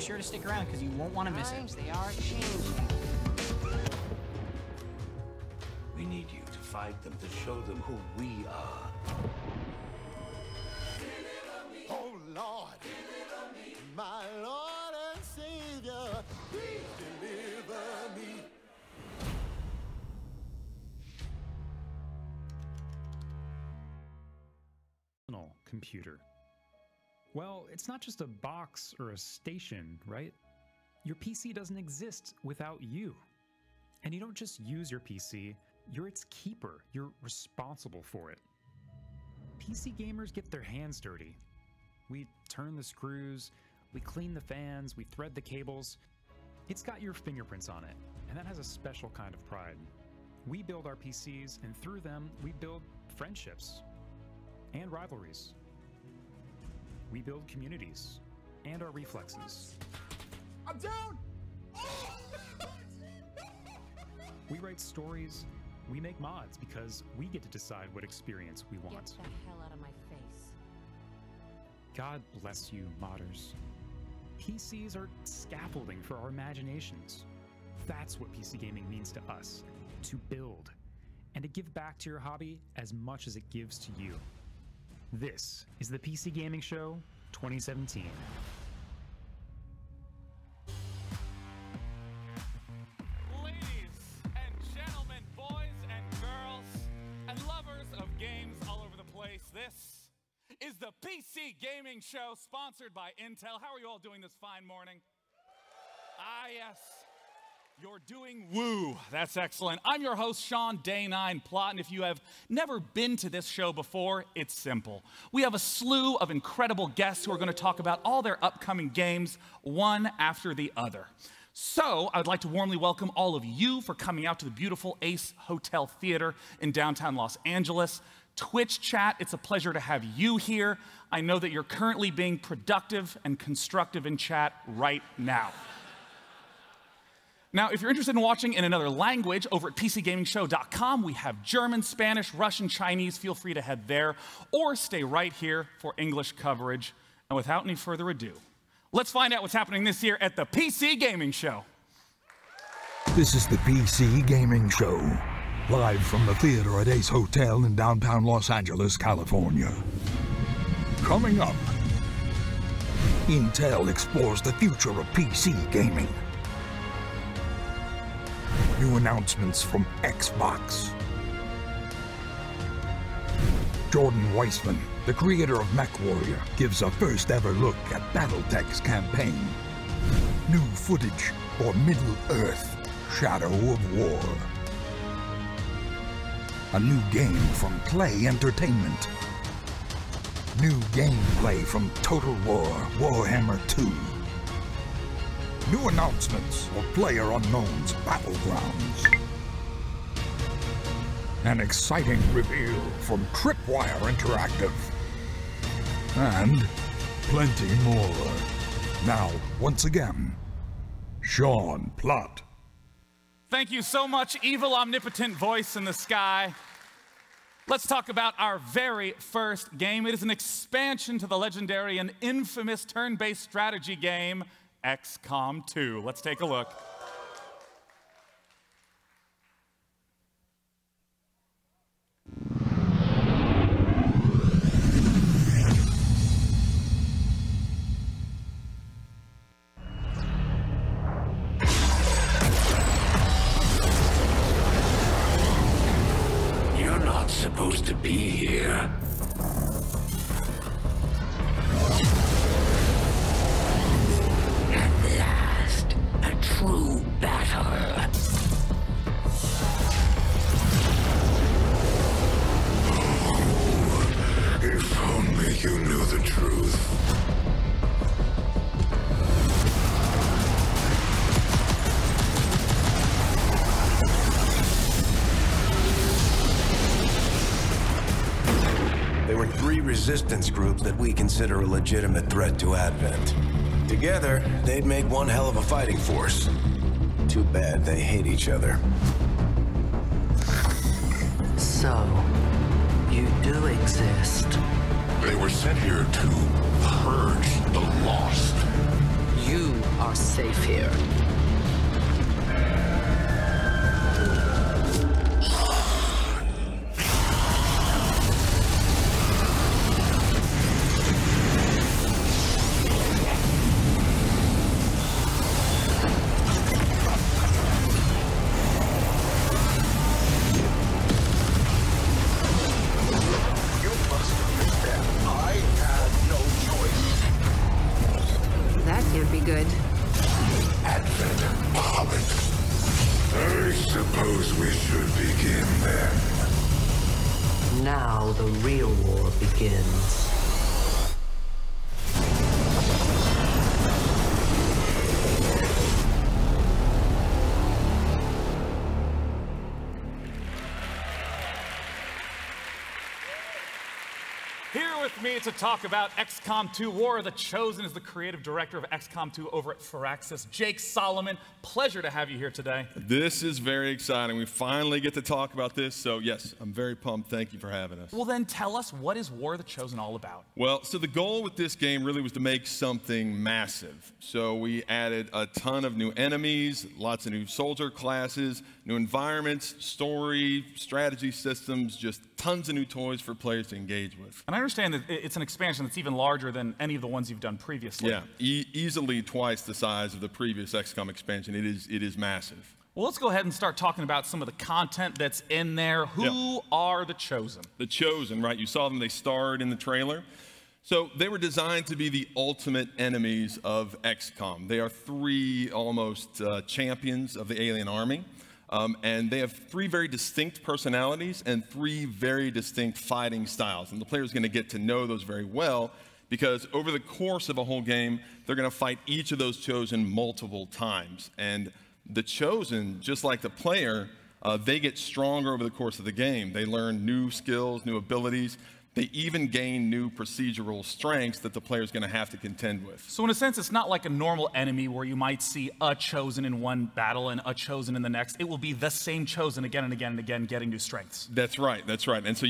sure to stick around because you won't want to miss it. They are changing. We need you to fight them, to show them who we are. Oh Lord, my Lord and Savior, please deliver me. Computer. Well, it's not just a box or a station, right? Your PC doesn't exist without you. And you don't just use your PC, you're its keeper. You're responsible for it. PC gamers get their hands dirty. We turn the screws, we clean the fans, we thread the cables. It's got your fingerprints on it, and that has a special kind of pride. We build our PCs, and through them, we build friendships and rivalries. We build communities and our reflexes. I'm down! We write stories, we make mods because we get to decide what experience we want. Get the hell out of my face. God bless you, modders. PCs are scaffolding for our imaginations. That's what PC gaming means to us, to build, and to give back to your hobby as much as it gives to you. This is the PC Gaming Show 2017. Ladies and gentlemen, boys and girls, and lovers of games all over the place, this is the PC Gaming Show sponsored by Intel. How are you all doing this fine morning? Ah, yes. You're doing woo. That's excellent. I'm your host, Sean Day 9 Plot, and if you have never been to this show before, it's simple. We have a slew of incredible guests who are going to talk about all their upcoming games, one after the other. So, I'd like to warmly welcome all of you for coming out to the beautiful Ace Hotel Theater in downtown Los Angeles. Twitch chat, it's a pleasure to have you here. I know that you're currently being productive and constructive in chat right now. Now, if you're interested in watching in another language, over at PCGamingShow.com, we have German, Spanish, Russian, Chinese. Feel free to head there, or stay right here for English coverage. And without any further ado, let's find out what's happening this year at the PC Gaming Show. This is the PC Gaming Show, live from the theater at Ace Hotel in downtown Los Angeles, California. Coming up, Intel explores the future of PC gaming. New announcements from Xbox. Jordan Weissman, the creator of MechWarrior, gives a first ever look at BattleTech's campaign. New footage for Middle-earth, Shadow of War. A new game from Play Entertainment. New gameplay from Total War Warhammer 2. New announcements for PlayerUnknown's Battlegrounds. An exciting reveal from Tripwire Interactive. And plenty more. Now, once again, Sean Plott. Thank you so much, evil omnipotent voice in the sky. Let's talk about our very first game. It is an expansion to the legendary and infamous turn-based strategy game, XCOM 2. Let's take a look. You're not supposed to be here. True battle. Oh, if only you knew the truth. There were 3 resistance groups that we consider a legitimate threat to Advent. Together, they'd make one hell of a fighting force. Too bad they hate each other. So, you do exist. They were sent here to purge the lost. You are safe here. Good. Advent Hobbit. I suppose we should begin then. Now the real war begins. Here with me to talk about XCOM 2 War of the Chosen is the creative director of XCOM 2 over at Firaxis, Jake Solomon. Pleasure to have you here today. This is very exciting. We finally get to talk about this, so yes, I'm very pumped. Thank you for having us. Well then tell us, what is War of the Chosen all about? Well, so the goal with this game really was to make something massive. So we added a ton of new enemies, lots of new soldier classes, new environments, story, strategy systems, just tons of new toys for players to engage with. And I understand that it's an expansion that's even larger than any of the ones you've done previously. Yeah, easily twice the size of the previous XCOM expansion. It is massive. Well, let's go ahead and start talking about some of the content that's in there. Who are the Chosen? The Chosen, right? You saw them, they starred in the trailer. So they were designed to be the ultimate enemies of XCOM. They are three almost champions of the alien army. And they have three very distinct personalities and three very distinct fighting styles. And the player is going to get to know those very well because over the course of a whole game, they're going to fight each of those Chosen multiple times. And the Chosen, just like the player, they get stronger over the course of the game. They learn new skills, new abilities. They even gain new procedural strengths that the player is going to have to contend with. So in a sense, it's not like a normal enemy where you might see a Chosen in one battle and a Chosen in the next. It will be the same Chosen again and again and again, getting new strengths. That's right, that's right. And so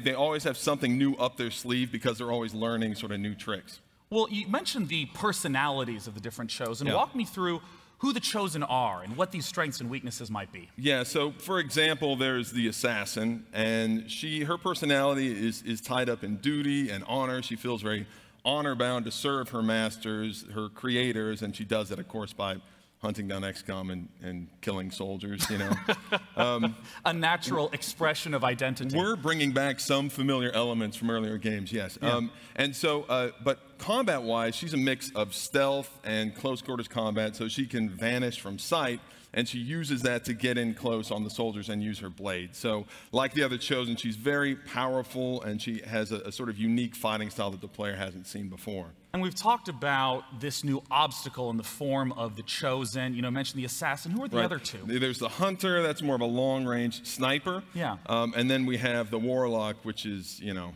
they always have something new up their sleeve because they're always learning sort of new tricks. Well, you mentioned the personalities of the different Chosen. Yeah. Walk me through who the Chosen are and what these strengths and weaknesses might be. Yeah, so for example, there's the assassin, and her personality is tied up in duty and honor. She feels very honor-bound to serve her masters, her creators, and she does it, of course, by hunting down XCOM and killing soldiers, you know. A natural expression of identity. We're bringing back some familiar elements from earlier games, yes. Yeah. And so, but combat-wise, she's a mix of stealth and close-quarters combat, so she can vanish from sight, and she uses that to get in close on the soldiers and use her blade. So, like the other Chosen, she's very powerful, and she has a sort of unique fighting style that the player hasn't seen before. And we've talked about this new obstacle in the form of the Chosen. You know, mentioned the assassin. Who are the other two? There's the hunter, that's more of a long-range sniper. Yeah. And then we have the warlock, which is, you know,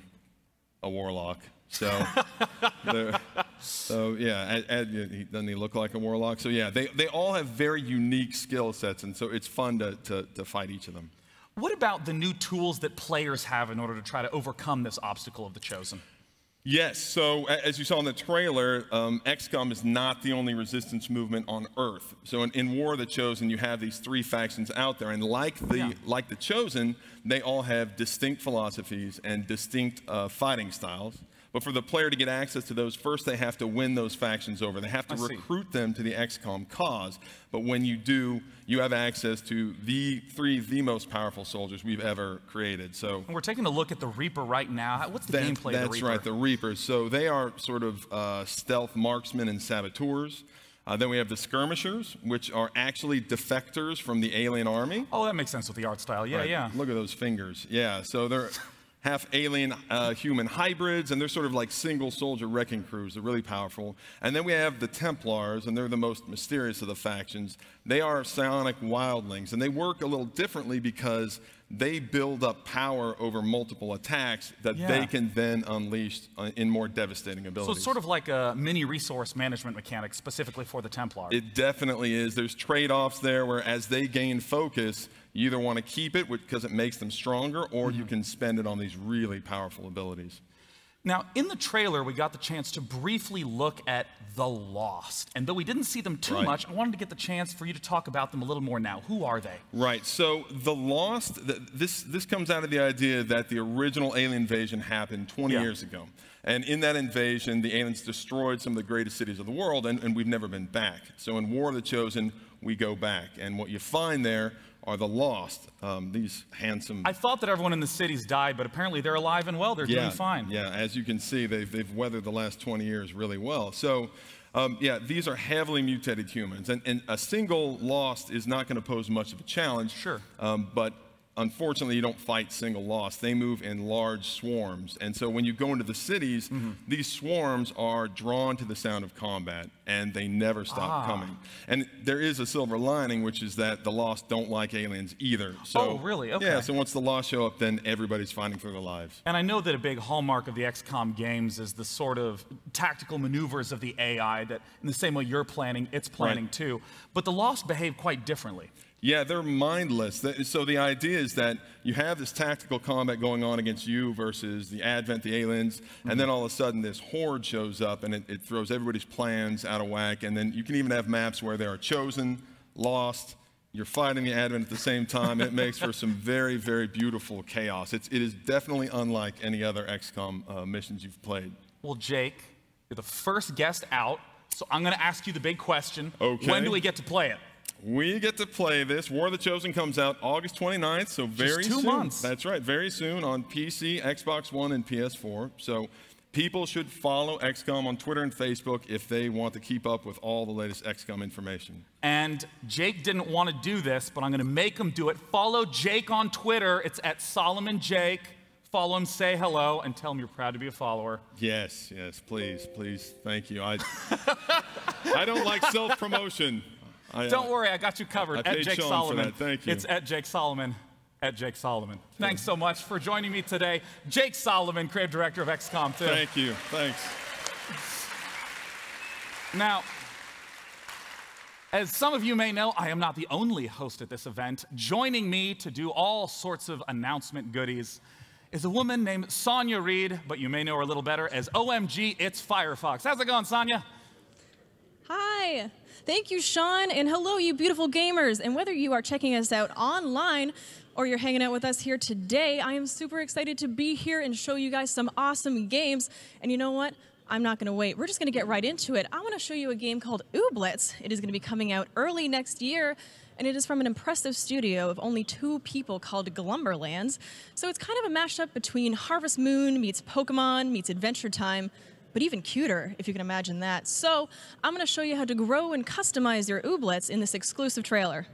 a warlock. So, yeah, doesn't he look like a warlock? So yeah, they all have very unique skill sets, and so it's fun to fight each of them. What about the new tools that players have in order to try to overcome this obstacle of the Chosen? Yes, so as you saw in the trailer, XCOM is not the only resistance movement on Earth. So in War of the Chosen, you have these three factions out there, and like the Chosen, they all have distinct philosophies and distinct fighting styles. But for the player to get access to those, first they have to win those factions over. They have to recruit them to the XCOM cause. But when you do, you have access to the most powerful soldiers we've ever created. So and we're taking a look at the Reaper right now. What's the gameplay of the Reaper? That's right, the Reapers. So they are sort of stealth marksmen and saboteurs. Then we have the Skirmishers, which are actually defectors from the alien army. Oh, that makes sense with the art style. Yeah, yeah. Look at those fingers. Yeah, so they're half alien human hybrids, and they're sort of like single soldier wrecking crews. They're really powerful. And then we have the Templars, and they're the most mysterious of the factions. They are psionic wildlings, and they work a little differently because they build up power over multiple attacks that they can then unleash in more devastating abilities. So it's sort of like a mini resource management mechanic specifically for the Templar. It definitely is. There's trade-offs there where as they gain focus, you either want to keep it because it makes them stronger, or you can spend it on these really powerful abilities. Now, in the trailer, we got the chance to briefly look at the Lost. And though we didn't see them too much, I wanted to get the chance for you to talk about them a little more now. Who are they? Right, so the Lost, this comes out of the idea that the original alien invasion happened 20 years ago. And in that invasion, the aliens destroyed some of the greatest cities of the world, and we've never been back. So in War of the Chosen, we go back. And what you find there are the Lost, these handsome... I thought that everyone in the cities died, but apparently they're alive and well. They're doing fine. Yeah, as you can see, they've weathered the last 20 years really well. So, yeah, these are heavily mutated humans. And a single Lost is not going to pose much of a challenge. Sure. But unfortunately, you don't fight single Lost. They move in large swarms. And so when you go into the cities, these swarms are drawn to the sound of combat, and they never stop coming. And there is a silver lining, which is that the Lost don't like aliens either. So, oh, really? Okay. Yeah, so once the Lost show up, then everybody's fighting for their lives. And I know that a big hallmark of the XCOM games is the sort of tactical maneuvers of the AI that, in the same way you're planning, it's planning too. But the Lost behave quite differently. Yeah, they're mindless. So the idea is that you have this tactical combat going on against you versus the Advent, the aliens, and then all of a sudden this horde shows up and it throws everybody's plans out of whack. And then you can even have maps where they are chosen, lost, you're fighting the Advent at the same time, and it makes for some very, very beautiful chaos. It is definitely unlike any other XCOM missions you've played. Well, Jake, you're the first guest out, so I'm going to ask you the big question. Okay. When do we get to play it? We get to play this. War of the Chosen comes out August 29th, so very soon. Just 2 months. That's right, very soon on PC, Xbox One, and PS4. So people should follow XCOM on Twitter and Facebook if they want to keep up with all the latest XCOM information. And Jake didn't want to do this, but I'm going to make him do it. Follow Jake on Twitter. It's at Solomon Jake. Follow him, say hello, and tell him you're proud to be a follower. Yes, yes, please, please. Thank you. I don't like self-promotion. Don't worry, I got you covered. At Jake Solomon. Thank you. It's at Jake Solomon. At Jake Solomon. Thanks so much for joining me today. Jake Solomon, creative director of XCOM 2. Thank you. Thanks. Now, as some of you may know, I am not the only host at this event. Joining me to do all sorts of announcement goodies is a woman named Sonia Reed, but you may know her a little better as OMG It's Firefox. How's it going, Sonia? Hi. Thank you, Sean, and hello, you beautiful gamers. And whether you are checking us out online or you're hanging out with us here today, I am super excited to be here and show you guys some awesome games. And you know what? I'm not going to wait. We're just going to get right into it. I want to show you a game called Ooblets. It is going to be coming out early next year, and it is from an impressive studio of only 2 people called Glumberlands. So it's kind of a mashup between Harvest Moon meets Pokemon meets Adventure Time, but even cuter, if you can imagine that. So I'm going to show you how to grow and customize your Ooblets in this exclusive trailer.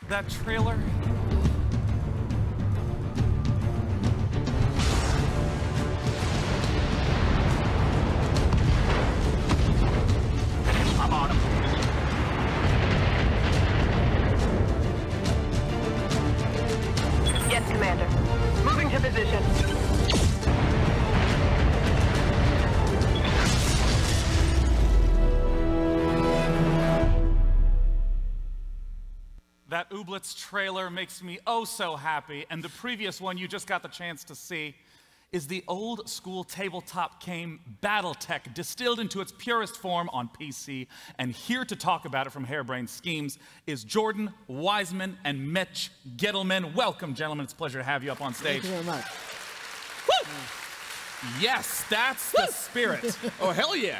That trailer. I'm on him. Yes, Commander. Moving to position. Ooblets trailer makes me oh so happy, and the previous one you just got the chance to see is the old school tabletop game BattleTech distilled into its purest form on PC. And here to talk about it from Harebrained Schemes is Jordan Wiseman and Mitch Gittleman. Welcome, gentlemen. It's a pleasure to have you up on stage. Thank you very much. Woo! Yes, that's the spirit. Oh, hell yeah.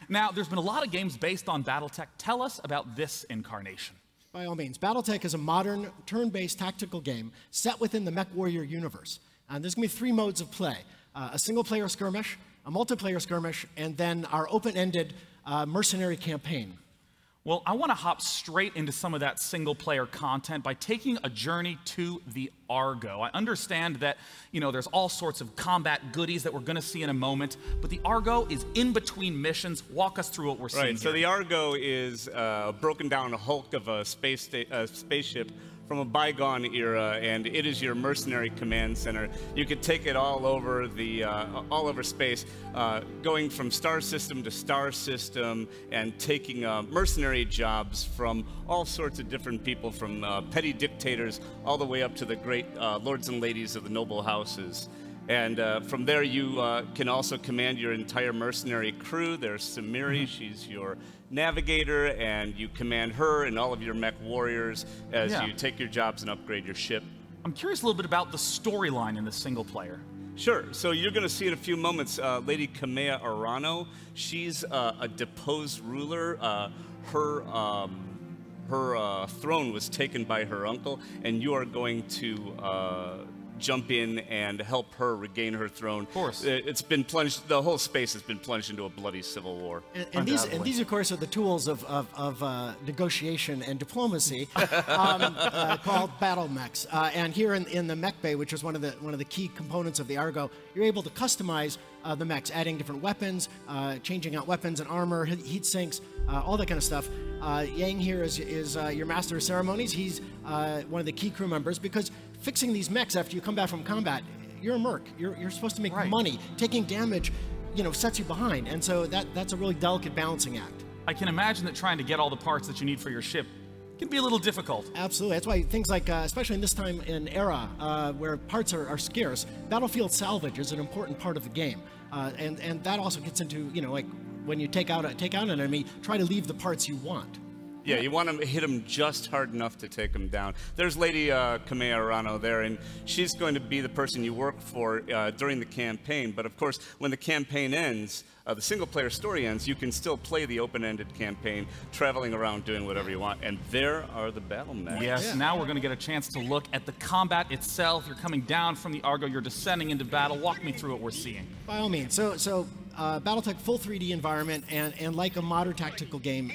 Now, there's been a lot of games based on BattleTech. Tell us about this incarnation. By all means, BattleTech is a modern, turn-based tactical game set within the MechWarrior universe. There's going to be 3 modes of play: a single-player skirmish, a multiplayer skirmish, and then our open-ended mercenary campaign. Well, I want to hop straight into some of that single-player content by taking a journey to the Argo. I understand that, you know, there's all sorts of combat goodies that we're going to see in a moment, but the Argo is in between missions. Walk us through what we're seeing Right, so here. the Argo is a broken down hulk of a spaceship from a bygone era, and it is your mercenary command center. You could take it all over space, going from star system to star system, and taking mercenary jobs from all sorts of different people, from petty dictators all the way up to the great lords and ladies of the noble houses. And from there, you can also command your entire mercenary crew. There's Samiri, she's your navigator, and you command her and all of your mech warriors as you take your jobs and upgrade your ship. I'm curious a little bit about the storyline in the single player. Sure. So you're going to see in a few moments Lady Kamea Arano. She's a deposed ruler. Her throne was taken by her uncle, and you are going to jump in and help her regain her throne. Of course. It's been plunged, the whole space has been plunged into a bloody civil war. And these, of course, are the tools of negotiation and diplomacy called battle mechs. And here in the mech bay, which is one of the key components of the Argo, you're able to customize the mechs, adding different weapons, changing out weapons and armor, heat sinks, all that kind of stuff. Yang here is your master of ceremonies. He's one of the key crew members, because fixing these mechs after you come back from combat, you're a merc. You're supposed to make money. Taking damage, you know, sets you behind, and so that's a really delicate balancing act. I can imagine that trying to get all the parts that you need for your ship can be a little difficult. Absolutely. That's why things like, especially in this time in era where parts are scarce, battlefield salvage is an important part of the game, and that also gets into, you know, like when you take out an enemy, try to leave the parts you want. Yeah, you want to hit him just hard enough to take him down. There's Lady Kamea Arano there, and she's going to be the person you work for during the campaign. But of course, when the campaign ends, the single-player story ends, you can still play the open-ended campaign, traveling around doing whatever you want. And there are the battle mechs. Yes, now we're going to get a chance to look at the combat itself. You're coming down from the Argo, you're descending into battle. Walk me through what we're seeing. By all means. So BattleTech full 3D environment, and like a modern tactical game,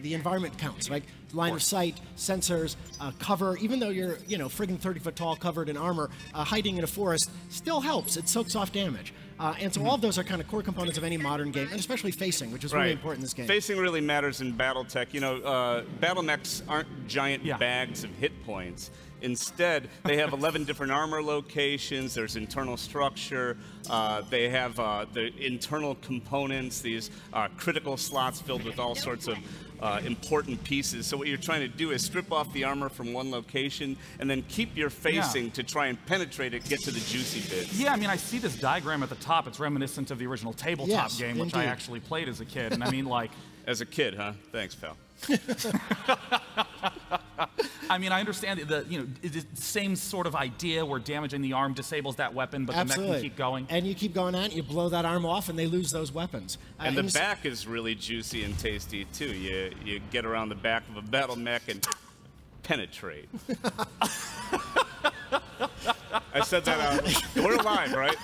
the environment counts, right? Line of sight, sensors, cover. Even though you're, you know, friggin' 30-foot tall, covered in armor, hiding in a forest still helps. It soaks off damage. And so all of those are kind of core components of any modern game, and especially facing, which is really important in this game. Facing really matters in BattleTech. You know, battle mechs aren't giant bags of hit points. Instead, they have 11 different armor locations. There's internal structure. They have the internal components, these critical slots filled with all sorts of important pieces. So what you're trying to do is strip off the armor from one location and then keep your facing to try and penetrate it, get to the juicy bits. Yeah, I mean, I see this diagram at the top. It's reminiscent of the original tabletop game, which I actually played as a kid. And I mean, like... As a kid, huh? Thanks, pal. I mean, I understand the, you know, it's the same sort of idea where damaging the arm disables that weapon, but the mech can keep going. And you keep going on, you blow that arm off, and they lose those weapons. And the back is really juicy and tasty, too. You get around the back of a battle mech and penetrate. I said that out. We're live, right?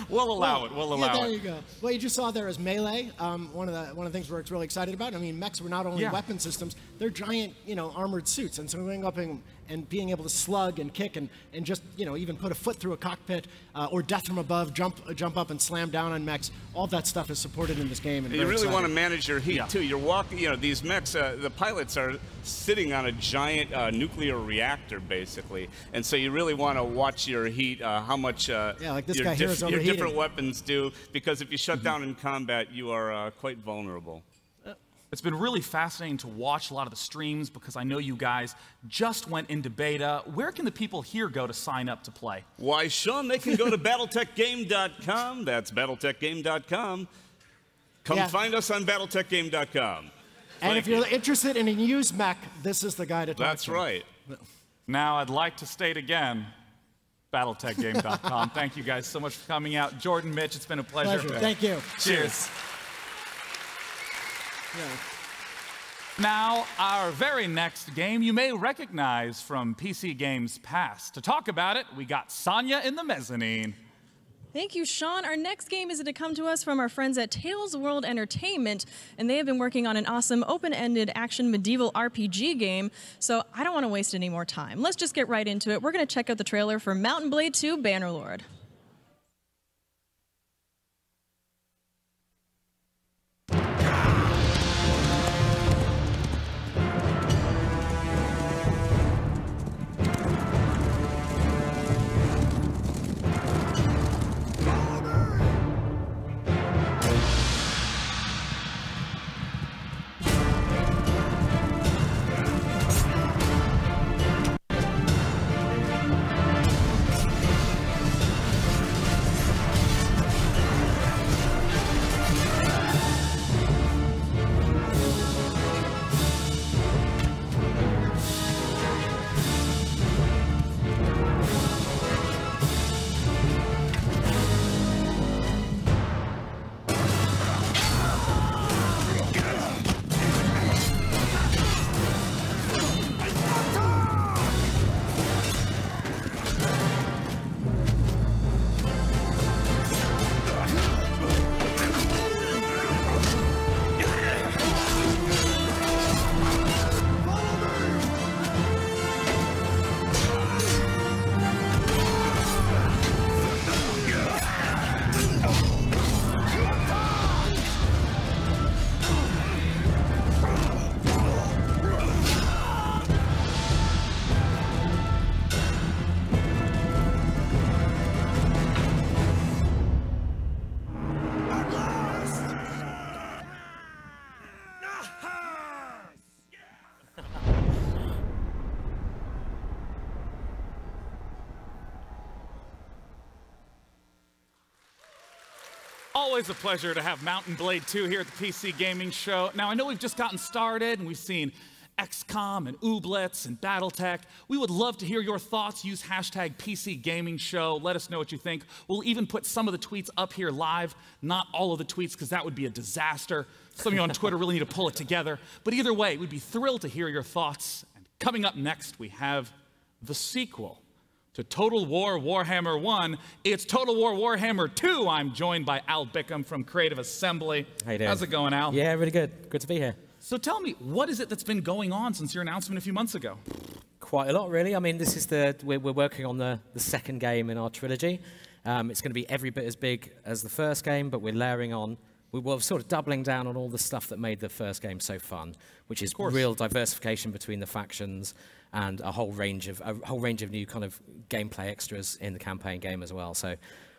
We'll allow it. We'll allow it. There you go. What you just saw there is melee. One of the things we're really excited about. I mean, mechs were not only weapon systems; they're giant, you know, armored suits. And so going up and being able to slug and kick and just, you know, even put a foot through a cockpit or death from above, jump up and slam down on mechs. All that stuff is supported in this game. And you really want to manage your heat too. You're walking. You know, these mechs. The pilots are sitting on a giant nuclear reactor, basically, and so you really want to watch your heat. How much? Like this guy here is overheating. Your different weapons do, because if you shut down in combat, you are quite vulnerable. It's been really fascinating to watch a lot of the streams because I know you guys just went into beta. Where can the people here go to sign up to play? Why, Sean, they can go to battletechgame.com. That's battletechgame.com. Come find us on battletechgame.com. And if you're interested in a used mech, this is the guy to talk to. That's right. Now, I'd like to state again, battletechgame.com. Thank you guys so much for coming out. Jordan, Mitch, it's been a pleasure. Thank you. Cheers. Now, our very next game you may recognize from PC Games past. To talk about it, we got Sonia in the mezzanine. Thank you, Sean. Our next game is to come to us from our friends at Tales World Entertainment, and they have been working on an awesome open-ended action medieval RPG game, so I don't want to waste any more time. Let's just get right into it. We're going to check out the trailer for Mountain Blade 2 Bannerlord. Always a pleasure to have Mountain Blade 2 here at the PC Gaming Show. Now, I know we've just gotten started, and we've seen XCOM and Ooblets and Battletech. We would love to hear your thoughts. Use hashtag PC Gaming Show. Let us know what you think. We'll even put some of the tweets up here live. Not all of the tweets, because that would be a disaster. Some of you on Twitter really need to pull it together. But either way, we'd be thrilled to hear your thoughts. And coming up next, we have the sequel to Total War Warhammer 1. It's Total War Warhammer 2. I'm joined by Al Bickham from Creative Assembly. How you doing? How's it going, Al? Yeah, really good. Good to be here. So tell me, what is it that's been going on since your announcement a few months ago? Quite a lot, really. I mean, this is we're working on the second game in our trilogy. It's going to be every bit as big as the first game, but we're layering on. We're sort of doubling down on all the stuff that made the first game so fun, which is real diversification between the factions and a whole range of new kind of gameplay extras in the campaign game as well. So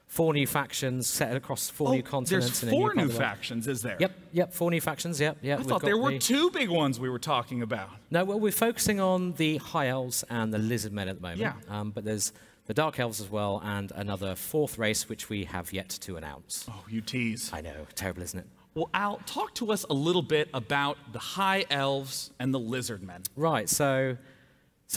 4 new factions set across 4 new continents. There's 4 new factions, is there? Yep, 4 new factions, yep. I thought there were 2 big ones we were talking about. No, well, we're focusing on the High Elves and the Lizard Men at the moment. Yeah. But there's the Dark Elves as well, and another 4th race, which we have yet to announce. Oh, you tease. I know, terrible, isn't it? Well, Al, talk to us a little bit about the High Elves and the Lizard Men. Right, so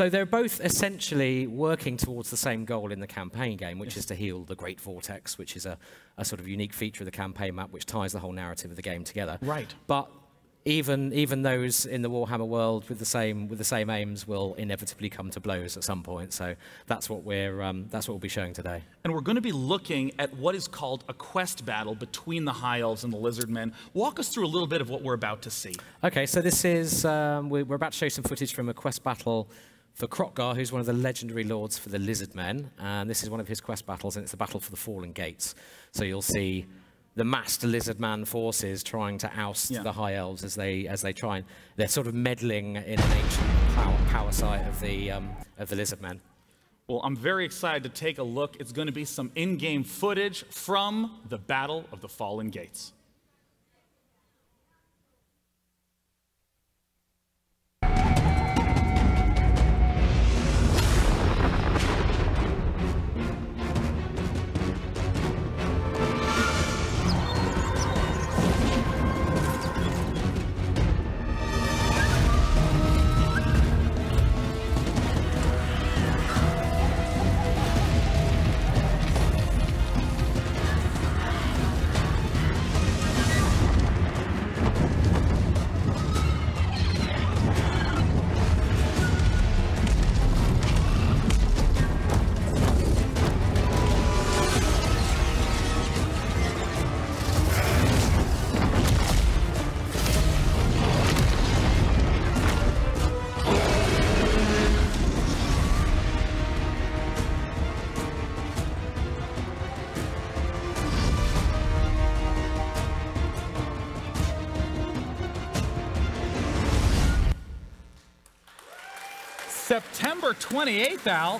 they're both essentially working towards the same goal in the campaign game, which is to heal the Great Vortex, which is a sort of unique feature of the campaign map, which ties the whole narrative of the game together. Right. But even those in the Warhammer world with the same aims will inevitably come to blows at some point. So that's what we'll be showing today. And we're going to be looking at what is called a quest battle between the High Elves and the Lizard Men. Walk us through a little bit of what we're about to see. Okay, so this is we're about to show some footage from a quest battle for Krokgar, who's one of the legendary lords for the Lizard Men, and this is one of his quest battles, and it's the battle for the Fallen Gates. So you'll see the massed Lizard Man forces trying to oust the High Elves as they try and they're sort of meddling in an ancient power site of the Lizard Men. Well, I'm very excited to take a look. It's going to be some in-game footage from the Battle of the Fallen Gates. September 28th, Al.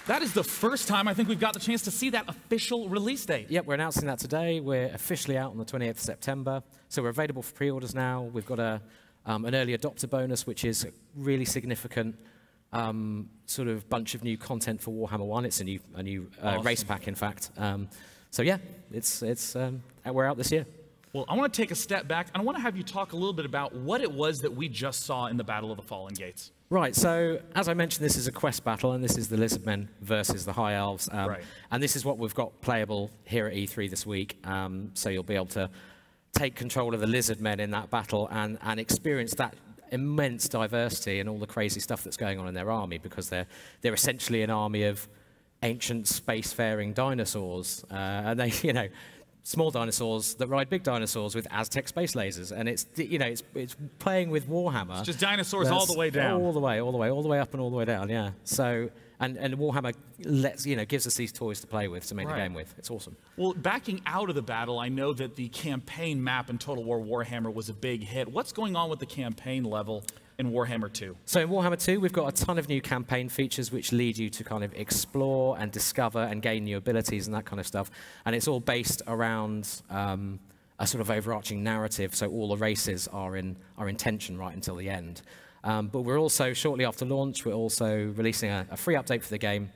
That is the first time I think we've got the chance to see that official release date. Yep, we're announcing that today. We're officially out on the 28th of September. So we're available for pre-orders now. We've got an early adopter bonus, which is a really significant sort of bunch of new content for Warhammer 1. It's a new Awesome. race pack, in fact. So yeah, we're out this year. Well, I want to take a step back, and I want to have you talk a little bit about what it was that we just saw in the Battle of the Fallen Gates. Right, so as I mentioned, this is a quest battle, and this is the Lizardmen versus the High Elves. Right. And this is what we've got playable here at E3 this week. So you'll be able to take control of the Lizardmen in that battle and experience that immense diversity and all the crazy stuff that's going on in their army, because they're essentially an army of ancient spacefaring dinosaurs. And they, you know, small dinosaurs that ride big dinosaurs with Aztec space lasers, and it's playing with Warhammer. It's just dinosaurs all the way down. All the way up and all the way down. Yeah. So and Warhammer gives us these toys to play with, to make the game with. It's awesome. Well, backing out of the battle, I know that the campaign map in Total War Warhammer was a big hit. What's going on with the campaign level in Warhammer 2? So in Warhammer 2, we've got a ton of new campaign features which lead you to kind of explore and discover and gain new abilities and that kind of stuff. And it's all based around a sort of overarching narrative, so all the races are in tension right until the end. But we're also, shortly after launch, we're also releasing a free update for the game,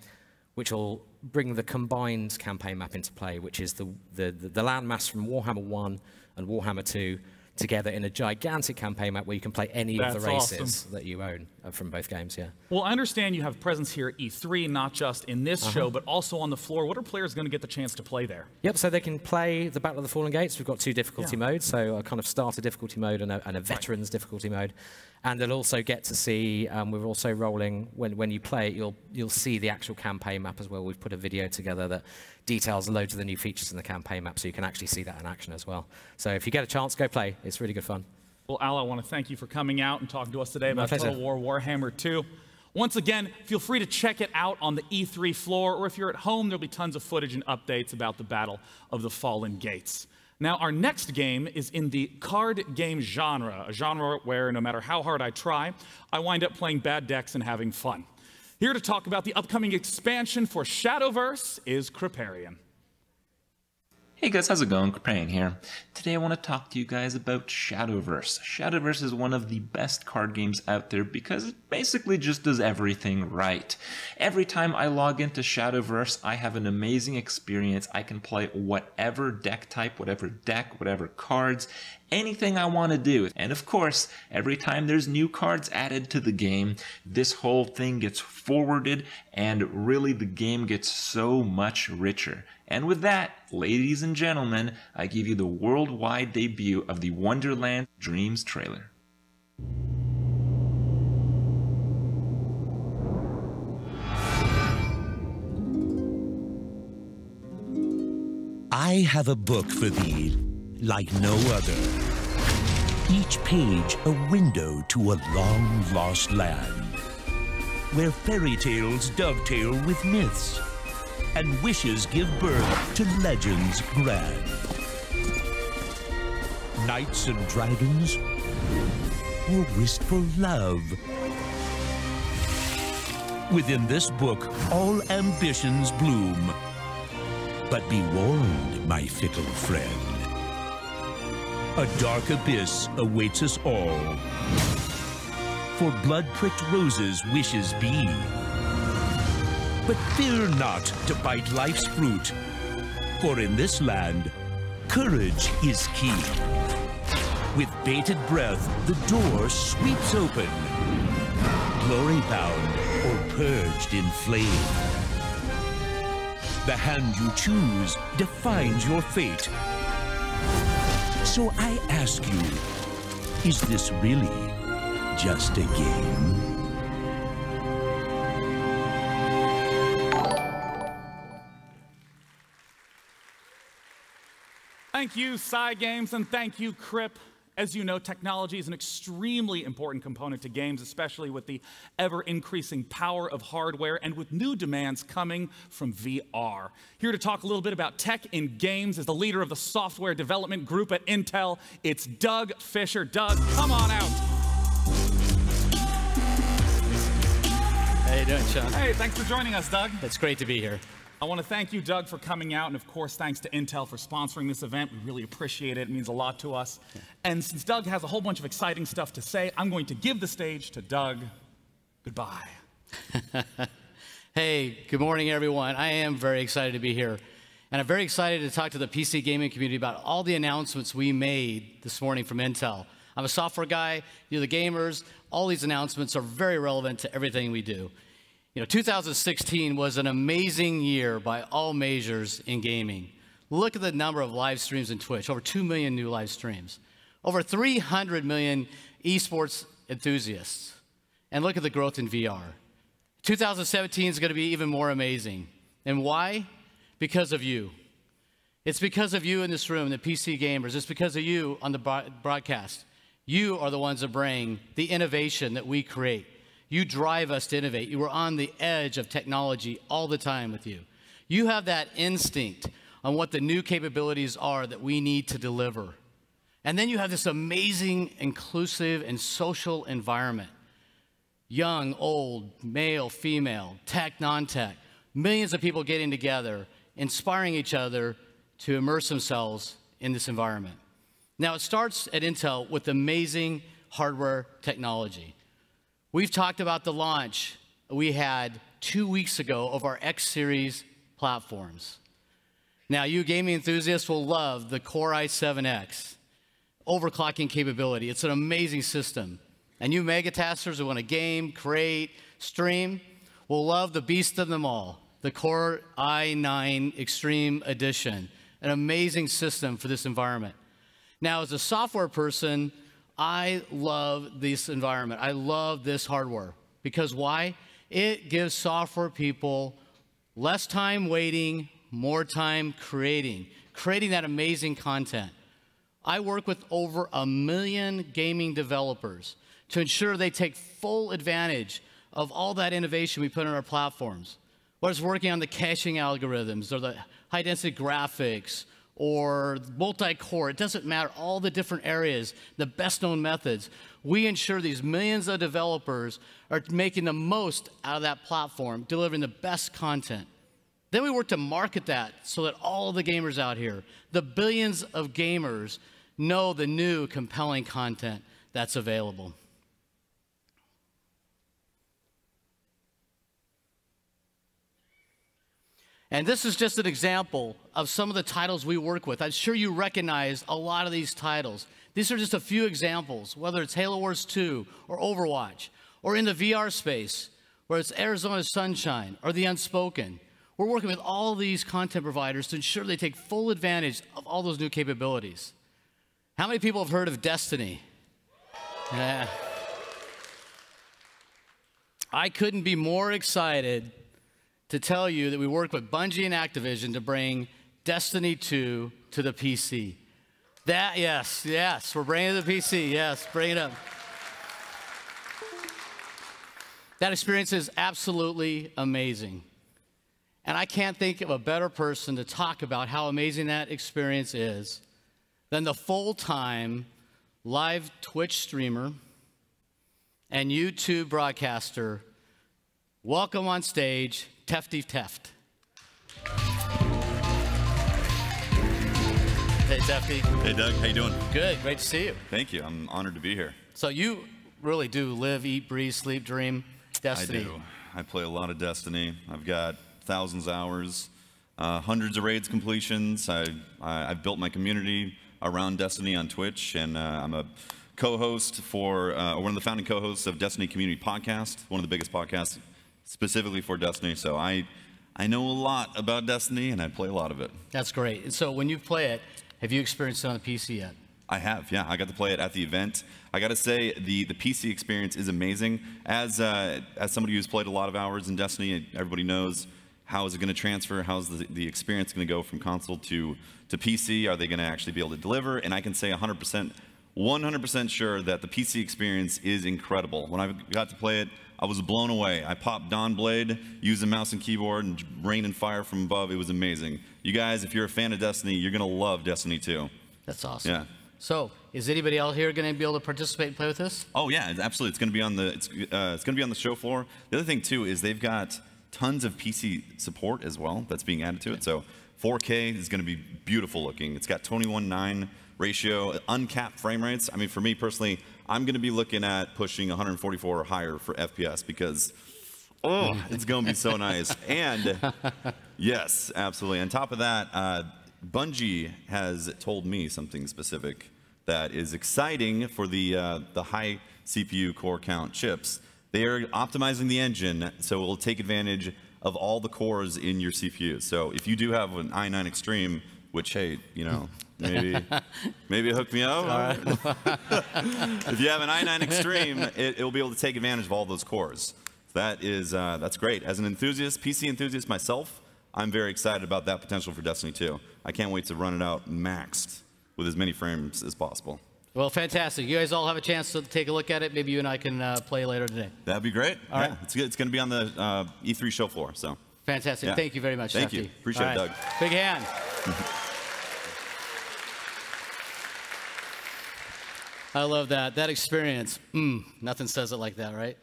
which will bring the combined campaign map into play, which is the landmass from Warhammer 1 and Warhammer 2 together in a gigantic campaign map where you can play any of the races that you own from both games, yeah. Well, I understand you have presence here at E3, not just in this show, but also on the floor. What are players going to get the chance to play there? Yep, so they can play the Battle of the Fallen Gates. We've got two difficulty modes, so a kind of starter difficulty mode and a veterans difficulty mode. And they'll also get to see, we're also rolling, when you play it, you'll see the actual campaign map as well. We've put a video together that details loads of the new features in the campaign map, so you can actually see that in action as well. So if you get a chance, go play. It's really good fun. Well, Al, I want to thank you for coming out and talking to us today about Total War Warhammer 2. Once again, feel free to check it out on the E3 floor, or if you're at home, there'll be tons of footage and updates about the Battle of the Fallen Gates. Now, our next game is in the card game genre, a genre where no matter how hard I try, I wind up playing bad decks and having fun. Here to talk about the upcoming expansion for Shadowverse is Kriparian. Hey guys, how's it going? Kriparian here. Today I want to talk to you guys about Shadowverse. Shadowverse is one of the best card games out there because it basically just does everything right. Every time I log into Shadowverse, I have an amazing experience. I can play whatever deck type, whatever deck, whatever cards, anything I want to do. And of course, every time there's new cards added to the game, this whole thing gets forwarded and really the game gets so much richer. And with that, ladies and gentlemen, I give you the worldwide debut of the Wonderland Dreams trailer. I have a book for thee, like no other. Each page a window to a long-lost land, where fairy tales dovetail with myths, and wishes give birth to legends grand. Knights and dragons, or wistful love. Within this book, all ambitions bloom. But be warned, my fickle friend. A dark abyss awaits us all. For blood-pricked roses wishes be. But fear not to bite life's fruit, for in this land, courage is key. With bated breath, the door sweeps open, glory-bound or purged in flame. The hand you choose defines your fate. So I ask you, is this really just a game? Thank you, Cygames, and thank you, Krip. As you know, technology is an extremely important component to games, especially with the ever-increasing power of hardware and with new demands coming from VR. Here to talk a little bit about tech in games is the leader of the software development group at Intel. It's Doug Fisher. Doug, come on out. doing, Sean? Hey, thanks for joining us, Doug. It's great to be here. I want to thank you, Doug, for coming out, and of course, thanks to Intel for sponsoring this event. We really appreciate it. It means a lot to us. Yeah. And since Doug has a whole bunch of exciting stuff to say, I'm going to give the stage to Doug. Goodbye. Hey, good morning, everyone. I am very excited to be here. And I'm very excited to talk to the PC gaming community about all the announcements we made this morning from Intel. I'm a software guy, you're the gamers. All these announcements are very relevant to everything we do. You know, 2016 was an amazing year by all measures in gaming. Look at the number of live streams in Twitch, over 2 million new live streams, over 300 million esports enthusiasts. And look at the growth in VR. 2017 is going to be even more amazing. And why? Because of you. It's because of you in this room, the PC gamers. It's because of you on the broadcast. You are the ones that bring the innovation that we create. You drive us to innovate. You are on the edge of technology all the time with you. You have that instinct on what the new capabilities are that we need to deliver. And then you have this amazing, inclusive, and social environment. Young, old, male, female, tech, non-tech, millions of people getting together, inspiring each other to immerse themselves in this environment. Now, it starts at Intel with amazing hardware technology. We've talked about the launch we had 2 weeks ago of our X series platforms. Now, you gaming enthusiasts will love the Core i7X overclocking capability. It's an amazing system. And you megatasters who want to game, create, stream will love the beast of them all, the Core i9 Extreme Edition, an amazing system for this environment. Now, as a software person, I love this environment. I love this hardware. Because why? It gives software people less time waiting, more time creating that amazing content. I work with over 1 million gaming developers to ensure they take full advantage of all that innovation we put on our platforms. Whether it's working on the caching algorithms or the high-density graphics or multi-core, it doesn't matter, all the different areas, the best-known methods. We ensure these millions of developers are making the most out of that platform, delivering the best content. Then we work to market that so that all the gamers out here, the billions of gamers, know the new compelling content that's available. And this is just an example of some of the titles we work with. I'm sure you recognize a lot of these titles. These are just a few examples, whether it's Halo Wars 2 or Overwatch, or in the VR space, where it's Arizona Sunshine or The Unspoken. We're working with all these content providers to ensure they take full advantage of all those new capabilities. How many people have heard of Destiny? Yeah. I couldn't be more excited to tell you that we work with Bungie and Activision to bring Destiny 2 to the PC. Yes, we're bringing it to the PC. Yes, bring it up. That experience is absolutely amazing. And I can't think of a better person to talk about how amazing that experience is than the full-time live Twitch streamer and YouTube broadcaster. Welcome on stage, Tefty Teft. Hey, Tefty. Hey, Doug. How you doing? Good. Great to see you. Thank you. I'm honored to be here. So you really do live, eat, breathe, sleep, dream Destiny. I do. I play a lot of Destiny. I've got thousands of hours, hundreds of raids completions. I've built my community around Destiny on Twitch, and I'm a co-host for, one of the founding co-hosts of Destiny Community Podcast, one of the biggest podcasts specifically for Destiny. So I know a lot about Destiny, and I play a lot of it. That's great. And so when you play it, have you experienced it on the PC yet? I have, yeah. I got to play it at the event. I got to say, the PC experience is amazing. As somebody who's played a lot of hours in Destiny, everybody knows how is it going to transfer, how's the experience going to go from console to PC, are they going to actually be able to deliver? And I can say 100% sure that the PC experience is incredible. When I got to play it, I was blown away. I popped Dawn Blade, used a mouse and keyboard, and rain and fire from above. It was amazing. You guys, if you're a fan of Destiny, you're going to love Destiny 2. That's awesome. Yeah. So is anybody else here going to be able to participate and play with this? Oh yeah, absolutely. It's going to be on the it's going to be on the show floor. The other thing too is they've got tons of PC support as well that's being added to it. So 4K is going to be beautiful looking. It's got 21:9 ratio, uncapped frame rates. I mean, for me personally, I'm going to be looking at pushing 144 or higher for FPS because, oh, it's going to be so nice. And yes, absolutely. On top of that, Bungie has told me something specific that is exciting for the high CPU core count chips. They are optimizing the engine so it will take advantage of all the cores in your CPU. So if you do have an i9 Extreme, which, hey, you know, maybe hook me up. Right. If you have an i9 Extreme, it will be able to take advantage of all those cores. That is, that's great. As an enthusiast, PC enthusiast myself, I'm very excited about that potential for Destiny 2. I can't wait to run it out maxed with as many frames as possible. Well, fantastic. You guys all have a chance to take a look at it. Maybe you and I can play later today. That'd be great. All right. It's good. It's going to be on the E3 show floor. So fantastic. Yeah. Thank you very much. Thank you. Appreciate it, Doug. Big hand. I love that. That experience. Nothing says it like that, right?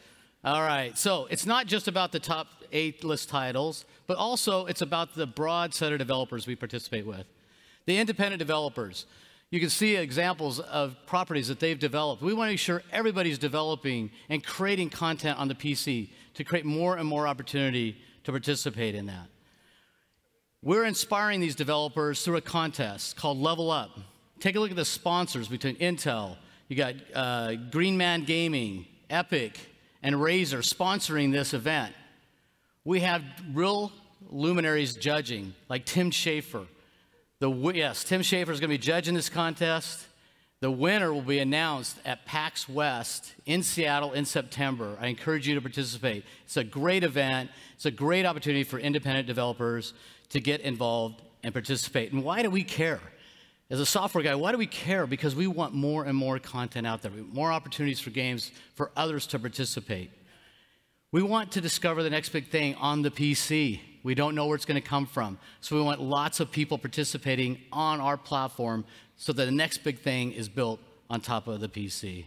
All right. So it's not just about the top 8 list titles, but also it's about the broad set of developers we participate with. The independent developers. You can see examples of properties that they've developed. We want to make sure everybody's developing and creating content on the PC to create more and more opportunity to participate in that. We're inspiring these developers through a contest called Level Up. Take a look at the sponsors between Intel. You got Green Man Gaming, Epic, and Razer sponsoring this event. We have real luminaries judging, like Tim Schafer. Yes, Tim Schafer is going to be judging this contest. The winner will be announced at PAX West in Seattle in September. I encourage you to participate. It's a great event. It's a great opportunity for independent developers to get involved and participate. And why do we care? As a software guy, why do we care? Because we want more and more content out there. We want more opportunities for games for others to participate. We want to discover the next big thing on the PC. We don't know where it's going to come from. So we want lots of people participating on our platform so that the next big thing is built on top of the PC.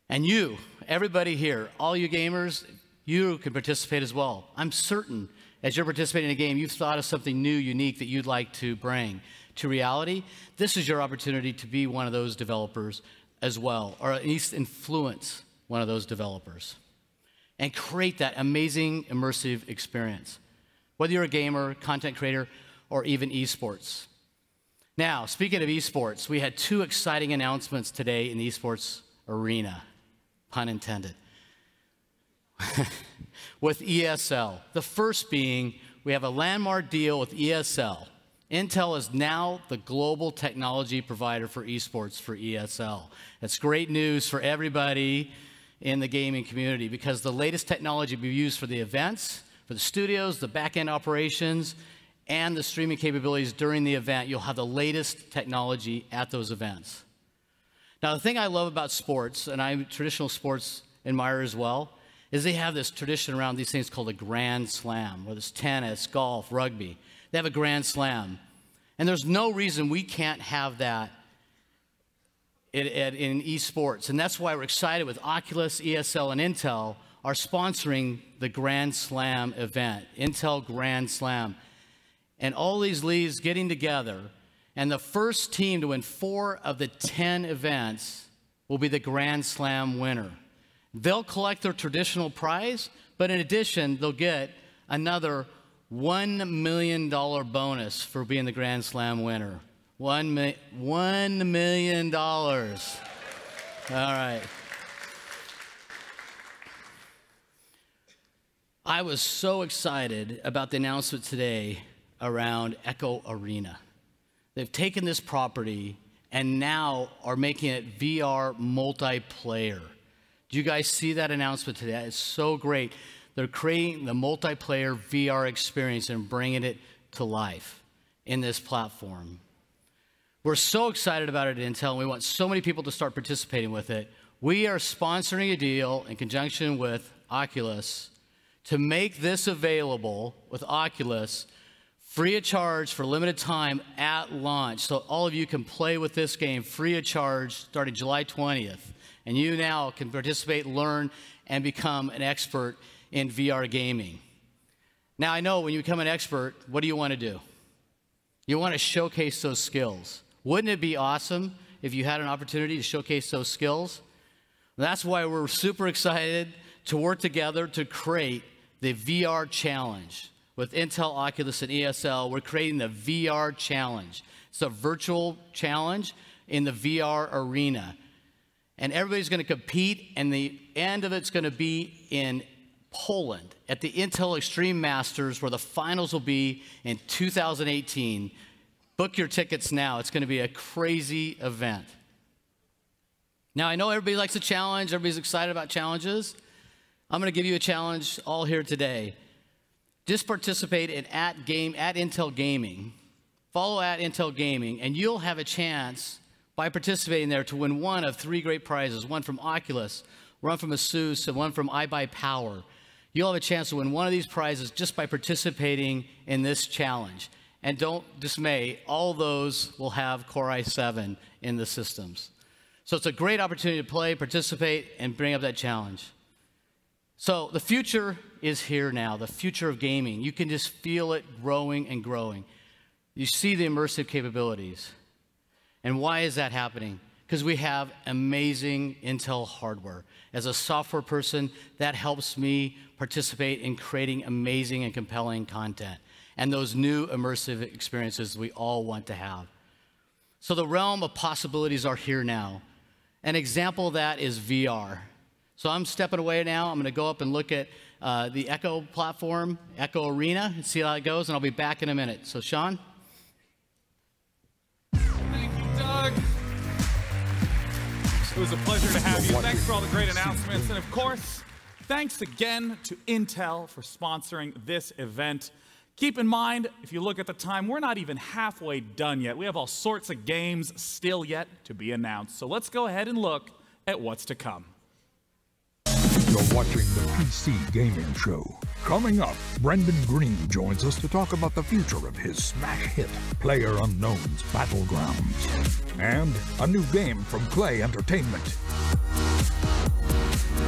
And you, everybody here, all you gamers, you can participate as well. I'm certain as you're participating in a game, you've thought of something new, unique that you'd like to bring to reality. This is your opportunity to be one of those developers as well, or at least influence one of those developers and create that amazing immersive experience, whether you're a gamer, content creator, or even esports. Now, speaking of esports, we had 2 exciting announcements today in the esports arena, pun intended, with ESL. The first being, we have a landmark deal with ESL. Intel is now the global technology provider for esports for ESL. That's great news for everybody in the gaming community because the latest technology will be used for the events, for the studios, the back-end operations, and the streaming capabilities during the event. You'll have the latest technology at those events. Now, the thing I love about sports, and I'm a traditional sports admirer as well, is they have this tradition around these things called a Grand Slam, whether it's tennis, golf, rugby. They have a Grand Slam. And there's no reason we can't have that in esports. And that's why we're excited with Oculus, ESL, and Intel are sponsoring the Grand Slam event, Intel Grand Slam. And all these leagues getting together, and the first team to win 4 of the 10 events will be the Grand Slam winner. They'll collect their traditional prize, but in addition, they'll get another $1 million bonus for being the Grand Slam winner. $1 million. All right. I was so excited about the announcement today around Echo Arena. They've taken this property and now are making it VR multiplayer. Do you guys see that announcement today? It's so great. They're creating the multiplayer VR experience and bringing it to life in this platform. We're so excited about it at Intel, and we want so many people to start participating with it. We are sponsoring a deal in conjunction with Oculus to make this available with Oculus free of charge for limited time at launch. So all of you can play with this game free of charge starting July 20th. And you now can participate, learn, and become an expert in VR gaming. Now, I know when you become an expert, what do you want to do? You want to showcase those skills. Wouldn't it be awesome if you had an opportunity to showcase those skills? That's why we're super excited to work together to create the VR Challenge. With Intel, Oculus, and ESL, we're creating the VR Challenge. It's a virtual challenge in the VR arena. And everybody's going to compete, and the end of it's going to be in Poland at the Intel Extreme Masters, where the finals will be in 2018. Book your tickets now. It's going to be a crazy event. Now, I know everybody likes a challenge. Everybody's excited about challenges. I'm going to give you a challenge all here today. Just participate in at Intel Gaming. Follow at Intel Gaming, and you'll have a chance by participating there to win one of 3 great prizes, one from Oculus, one from Asus, and one from iBuyPower. You'll have a chance to win one of these prizes just by participating in this challenge. And don't dismay, all those will have Core i7 in the systems. So it's a great opportunity to play, participate, and bring up that challenge. So the future is here now, the future of gaming. You can just feel it growing and growing. You see the immersive capabilities. And why is that happening? Because we have amazing Intel hardware. As a software person, that helps me participate in creating amazing and compelling content and those new immersive experiences we all want to have. So the realm of possibilities are here now. An example of that is VR. So I'm stepping away now. I'm going to go up and look at the Echo platform, Echo Arena, and see how it goes, and I'll be back in a minute. So Sean? Thank you, Doug. It was a pleasure to have you. Thanks for all the great announcements. And of course, thanks again to Intel for sponsoring this event. Keep in mind, if you look at the time, we're not even halfway done yet. We have all sorts of games still yet to be announced. So let's go ahead and look at what's to come. You're watching the PC Gaming Show. Coming up, Brendan Green joins us to talk about the future of his smash hit, PlayerUnknown's Battlegrounds. And a new game from Clay Entertainment.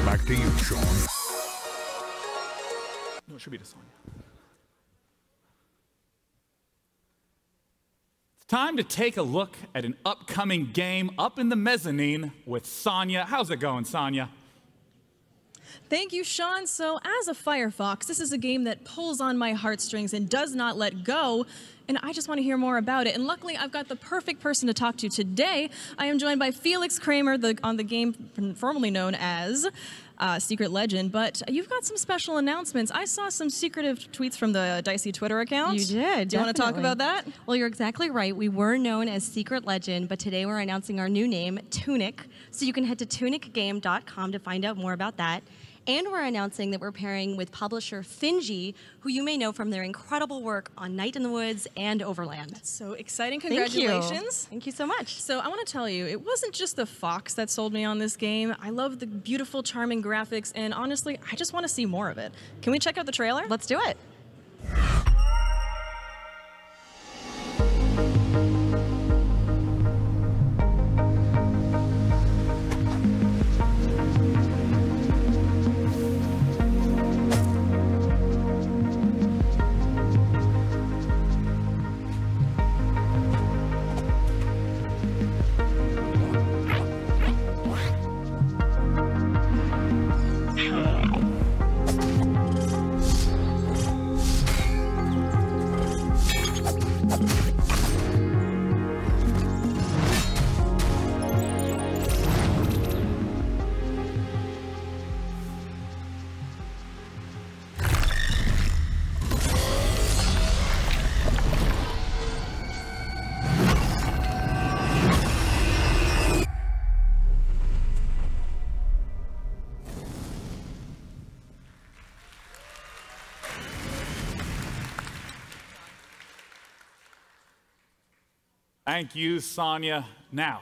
Back to you, Sean. No, it should be to Sonya. It's time to take a look at an upcoming game up in the mezzanine with Sonya. How's it going, Sonya? Thank you, Sean. So as a Firefox, this is a game that pulls on my heartstrings and does not let go. And I just want to hear more about it. And luckily, I've got the perfect person to talk to today. I am joined by Felix Kramer on the game formerly known as Secret Legend. But you've got some special announcements. I saw some secretive tweets from the Dicey Twitter account. You did. Do you want to talk about that? Well, you're exactly right. We were known as Secret Legend, but today we're announcing our new name, Tunic. So you can head to tunicgame.com to find out more about that. And we're announcing that we're pairing with publisher Finji, who you may know from their incredible work on Night in the Woods and Overland. That's so exciting. Congratulations. Thank you so much. So I want to tell you, it wasn't just the fox that sold me on this game. I love the beautiful, charming graphics, and honestly, I just want to see more of it. Can we check out the trailer? Let's do it. Thank you, Sonya. Now,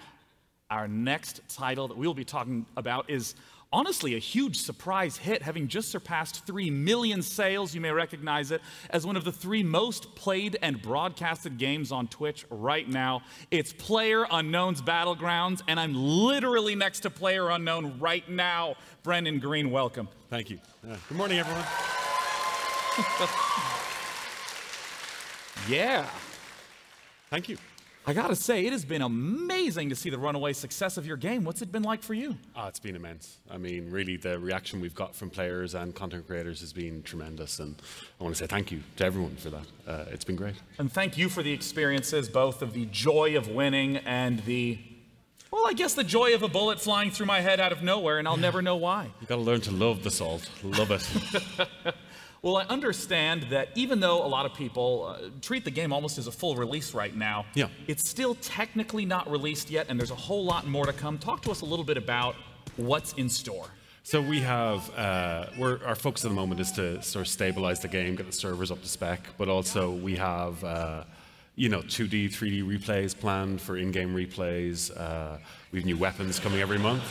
our next title that we'll be talking about is Honestly, a huge surprise hit, having just surpassed 3 million sales. You may recognize it as one of the 3 most played and broadcasted games on Twitch right now. It's PlayerUnknown's Battlegrounds, and I'm literally next to PlayerUnknown right now. Brendan Green, welcome. Thank you. Good morning, everyone. Yeah. Thank you. I gotta say, it has been amazing to see the runaway success of your game. What's it been like for you? It's been immense. I mean, really, the reaction we've got from players and content creators has been tremendous, and I want to say thank you to everyone for that. It's been great. And thank you for the experiences, both of the joy of winning and the, well, I guess the joy of a bullet flying through my head out of nowhere, and I'll never know why. You gotta learn to love the salt. Love it. Well, I understand that even though a lot of people treat the game almost as a full release right now, it's still technically not released yet, and there's a whole lot more to come. Talk to us a little bit about what's in store. So we have, our focus at the moment is to sort of stabilize the game, get the servers up to spec, but also we have, 2D, 3D replays planned for in-game replays. We have new weapons coming every month.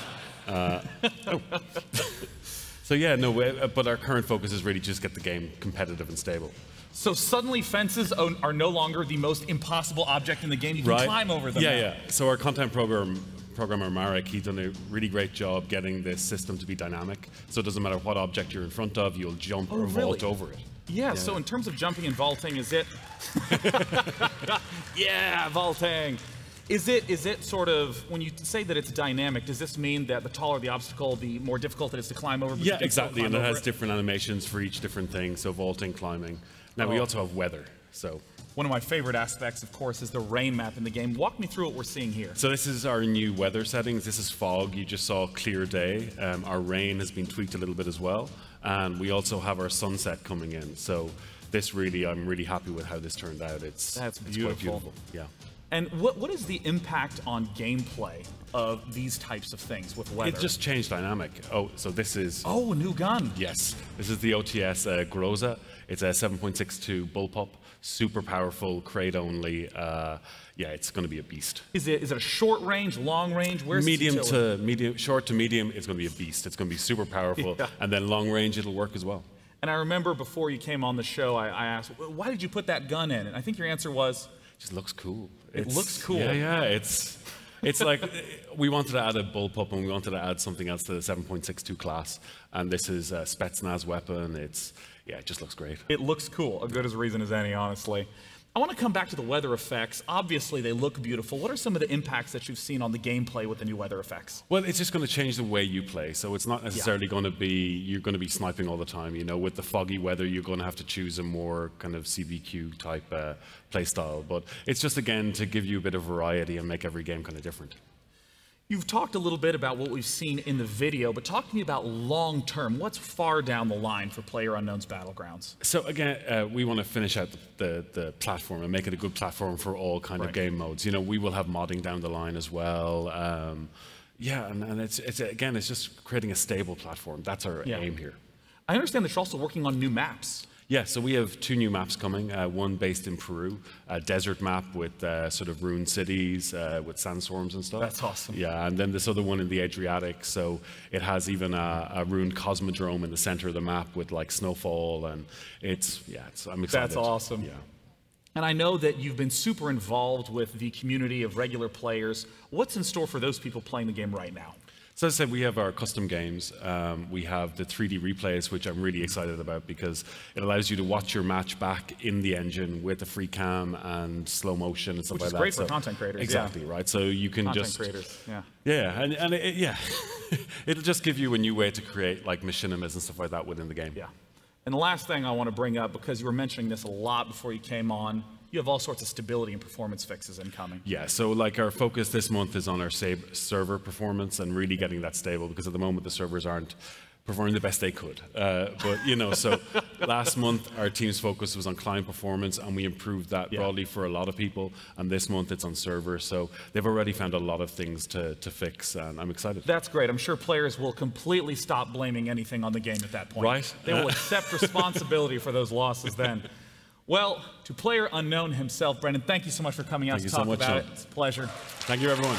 So yeah, no, but our current focus is really just get the game competitive and stable. So suddenly fences are no longer the most impossible object in the game. You can climb over them. Yeah. So our content programmer Marek, he's done a really great job getting this system to be dynamic. So it doesn't matter what object you're in front of, you'll jump or vault over it. Yeah, so in terms of jumping and vaulting, is it? Yeah, vaulting. Is it sort of, when you say that it's dynamic, does this mean that the taller the obstacle, the more difficult it is to climb over? Yeah, exactly, and it has different animations for each different thing, so vaulting, climbing. Now, we also have weather, so. One of my favorite aspects, of course, is the rain map in the game. Walk me through what we're seeing here. So this is our new weather settings. This is fog. You just saw clear day. Our rain has been tweaked a little bit as well, and we also have our sunset coming in. So this really, I'm really happy with how this turned out. It's quite beautiful. Yeah. And what is the impact on gameplay of these types of things with weather? It just changed dynamic. Oh, so this is... Oh, a new gun. Yes. This is the OTS Groza. It's a 7.62 bullpup, super powerful, crate only. Yeah, it's going to be a beast. Is it a short range, long range? Where's short to medium, it's going to be a beast. It's going to be super powerful. Yeah. And then long range, it'll work as well. And I remember before you came on the show, I asked, why did you put that gun in? And I think your answer was... It just looks cool. It looks cool. Yeah, it's like we wanted to add a bullpup and we wanted to add something else to the 7.62 class, and this is a Spetsnaz weapon. It just looks great. It looks cool, as good a reason as any, honestly. I want to come back to the weather effects. Obviously, they look beautiful. What are some of the impacts that you've seen on the gameplay with the new weather effects? Well, it's just going to change the way you play. So it's not necessarily going to be, you're going to be sniping all the time. You know, with the foggy weather, you're going to have to choose a more kind of CBQ type play style. But it's just, again, to give you a bit of variety and make every game kind of different. You've talked a little bit about what we've seen in the video, but talk to me about long term. What's far down the line for PlayerUnknown's Battlegrounds? So again, we want to finish out the platform and make it a good platform for all kind of game modes. You know, we will have modding down the line as well. Yeah, and it's again, it's just creating a stable platform. That's our aim here. I understand that you're also working on new maps. Yeah, so we have 2 new maps coming, one based in Peru, a desert map with sort of ruined cities with sandstorms and stuff. That's awesome. Yeah, and then this other one in the Adriatic, so it has even a ruined cosmodrome in the center of the map with like snowfall, and I'm excited. That's awesome. Yeah. And I know that you've been super involved with the community of regular players. What's in store for those people playing the game right now? So as I said, we have our custom games. We have the 3D replays, which I'm really excited about because it allows you to watch your match back in the engine with a free cam and slow motion and stuff like that. Which is great for content creators. Exactly, right? So you can content creators, yeah. Yeah, and it'll just give you a new way to create like machinimas and stuff like that within the game. Yeah. And the last thing I want to bring up, because you were mentioning this a lot before you came on, you have all sorts of stability and performance fixes incoming. Yeah, so like our focus this month is on our server performance and really getting that stable, because at the moment the servers aren't performing the best they could. But you know, so last month our team's focus was on client performance, and we improved that broadly for a lot of people. And this month it's on server, so they've already found a lot of things to fix, and I'm excited. That's great. I'm sure players will completely stop blaming anything on the game at that point. Right. They will accept responsibility for those losses then. Well, to PlayerUnknown himself, Brendan, thank you so much for coming out to talk about it. It's a pleasure. Thank you, everyone.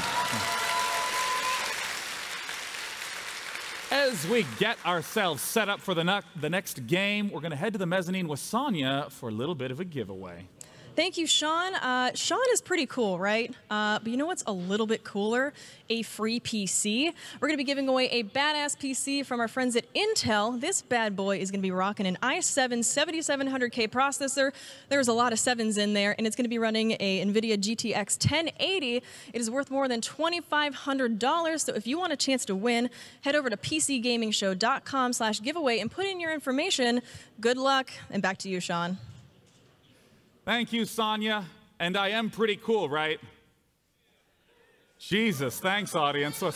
As as we get ourselves set up for the next game, we're going to head to the mezzanine with Sonia for a little bit of a giveaway. Thank you, Sean. Sean is pretty cool, right? But you know what's a little bit cooler? A free PC. We're going to be giving away a badass PC from our friends at Intel. This bad boy is going to be rocking an i7 7700K processor. There's a lot of sevens in there, and it's going to be running a NVIDIA GTX 1080. It is worth more than $2,500, so if you want a chance to win, head over to pcgamingshow.com/giveaway and put in your information. Good luck, and back to you, Sean. Thank you, Sonia. And I am pretty cool, right? Jesus, thanks, audience. Woo!